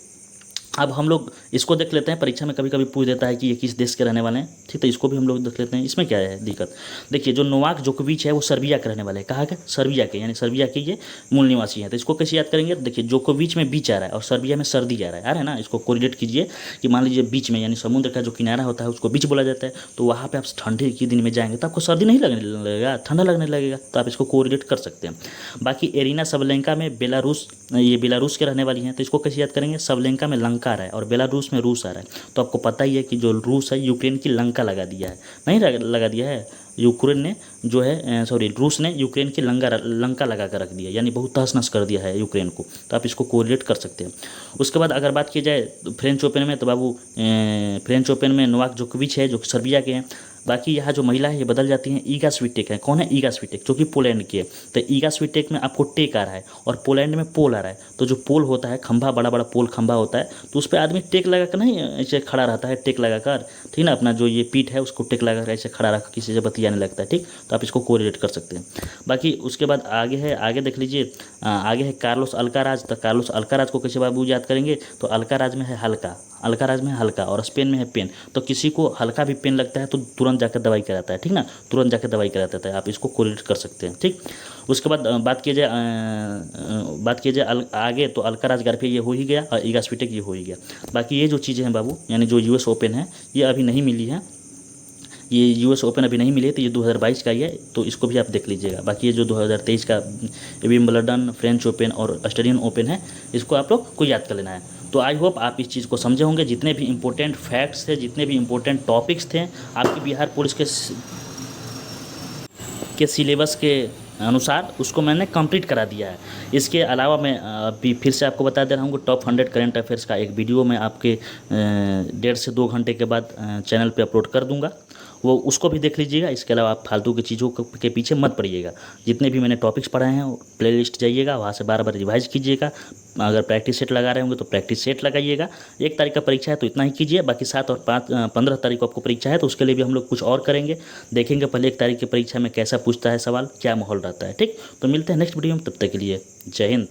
अब हम लोग इसको देख लेते हैं, परीक्षा में कभी कभी पूछ देता है कि ये किस देश के रहने वाले हैं, ठीक। तो इसको भी हम लोग देख लेते हैं, इसमें क्या है दिक्कत। देखिए जो नोवाक जोकोविच है वो सर्बिया के रहने वाले हैं। कहाँ के? सर्बिया के, यानी सर्बिया के ये मूल निवासी हैं। तो इसको कैसे याद करेंगे? देखिए जोकोविच में बीच आ रहा है और सर्बिया में सर्दी आ रहा है ना। इसको कोरिलेट कीजिए कि मान लीजिए बीच में, यानी समुद्र का जो किनारा होता है उसको बीच बोला जाता है। तो वहाँ पर आप ठंडे के दिन में जाएंगे तो आपको सर्दी नहीं लगने लगेगा, ठंडा लगने लगेगा। तो आप इसको कोरिलेट कर सकते हैं। बाकी एरिना सबलेंका में बेलारूस, ये बेलारूस के रहने वाली हैं। तो इसको कैसे याद करेंगे? सबलेंका में लंका आ रहा है और बेलारूस में रूस आ रहा है। तो आपको पता ही है कि जो रूस है यूक्रेन की लंका लगा दिया है, नहीं लगा दिया है, यूक्रेन ने जो है रूस ने यूक्रेन की लंका लगा कर रख दिया, यानी बहुत तहस नहस कर दिया है यूक्रेन को। तो आप इसको कोरिलेट कर सकते हैं। उसके बाद अगर बात की जाए फ्रेंच ओपन में, तो बाबू फ्रेंच ओपन में नोवाक जोकोविच है जो सर्बिया के हैं। बाकी यहाँ जो महिला है ये बदल जाती हैं, ईगा स्वीटेक है। कौन है? ईगा स्वीटेक, जो कि पोलैंड की है। तो ईगा स्वीटेक में आपको टेक आ रहा है और पोलैंड में पोल आ रहा है। तो जो पोल होता है खंभा, बड़ा बड़ा पोल खंभा होता है, तो उस पर आदमी टेक लगा कर नहीं ऐसे खड़ा रहता है, टेक लगा कर, ठीक ना। अपना जो ये पीठ है उसको टेक लगा कर ऐसे खड़ा रखा किसी से बतियाने लगता है, ठीक। तो आप इसको कोरिलेट कर सकते हैं। बाकी उसके बाद आगे है, आगे देख लीजिए, आगे है कार्लोस अल्काराज। तो कार्लोस अल्काराज को कैसे बाबू याद करेंगे? तो अल्काराज में है हल्का, अल्काराज में हल्का, और स्पेन में है पेन। तो किसी को हल्का भी पेन लगता है तो तुरंत जाकर दवाई कराता है, ठीक ना, तुरंत जाकर दवाई कराता है। आप इसको कोरिलेट कर सकते हैं, ठीक। उसके बाद बात की जाए आगे, तो अल्काराज गार्फिया ये हो ही गया और ईगा स्वीटेक ये हो ही गया। बाकी ये जो चीज़ें हैं बाबू, यानी जो US ओपन है ये अभी नहीं मिली है, ये US ओपन अभी नहीं मिले, तो ये 2022 का ही है। तो इसको भी आप देख लीजिएगा। बाकी ये जो 2023 का विंबलडन, फ्रेंच ओपन और ऑस्ट्रेलियन ओपन है, इसको आप लोग को याद कर लेना है। तो आई होप आप इस चीज़ को समझे होंगे। जितने भी इंपॉर्टेंट फैक्ट्स थे, जितने भी इंपॉर्टेंट टॉपिक्स थे आपके बिहार पुलिस के सिलेबस के अनुसार, उसको मैंने कंप्लीट करा दिया है। इसके अलावा मैं अभी फिर से आपको बता दे रहा हूँ कि टॉप 100 करंट अफेयर्स का एक वीडियो मैं आपके 1.5 से 2 घंटे के बाद चैनल पे अपलोड कर दूंगा, वो उसको भी देख लीजिएगा। इसके अलावा आप फालतू की चीज़ों के पीछे मत पड़िएगा। जितने भी मैंने टॉपिक्स पढ़ाए हैं प्लेलिस्ट जाइएगा, वहाँ से बार बार रिवाइज कीजिएगा। अगर प्रैक्टिस सेट लगा रहे होंगे तो प्रैक्टिस सेट लगाइएगा। 1 तारीख का परीक्षा है तो इतना ही कीजिए। बाकी 7 और 15 तारीख को आपको परीक्षा है, तो उसके लिए भी हम लोग कुछ और करेंगे, देखेंगे पहले 1 तारीख की परीक्षा में कैसा पूछता है सवाल, क्या माहौल रहता है, ठीक। तो मिलते हैं नेक्स्ट वीडियो में, तब तक के लिए जय हिंद।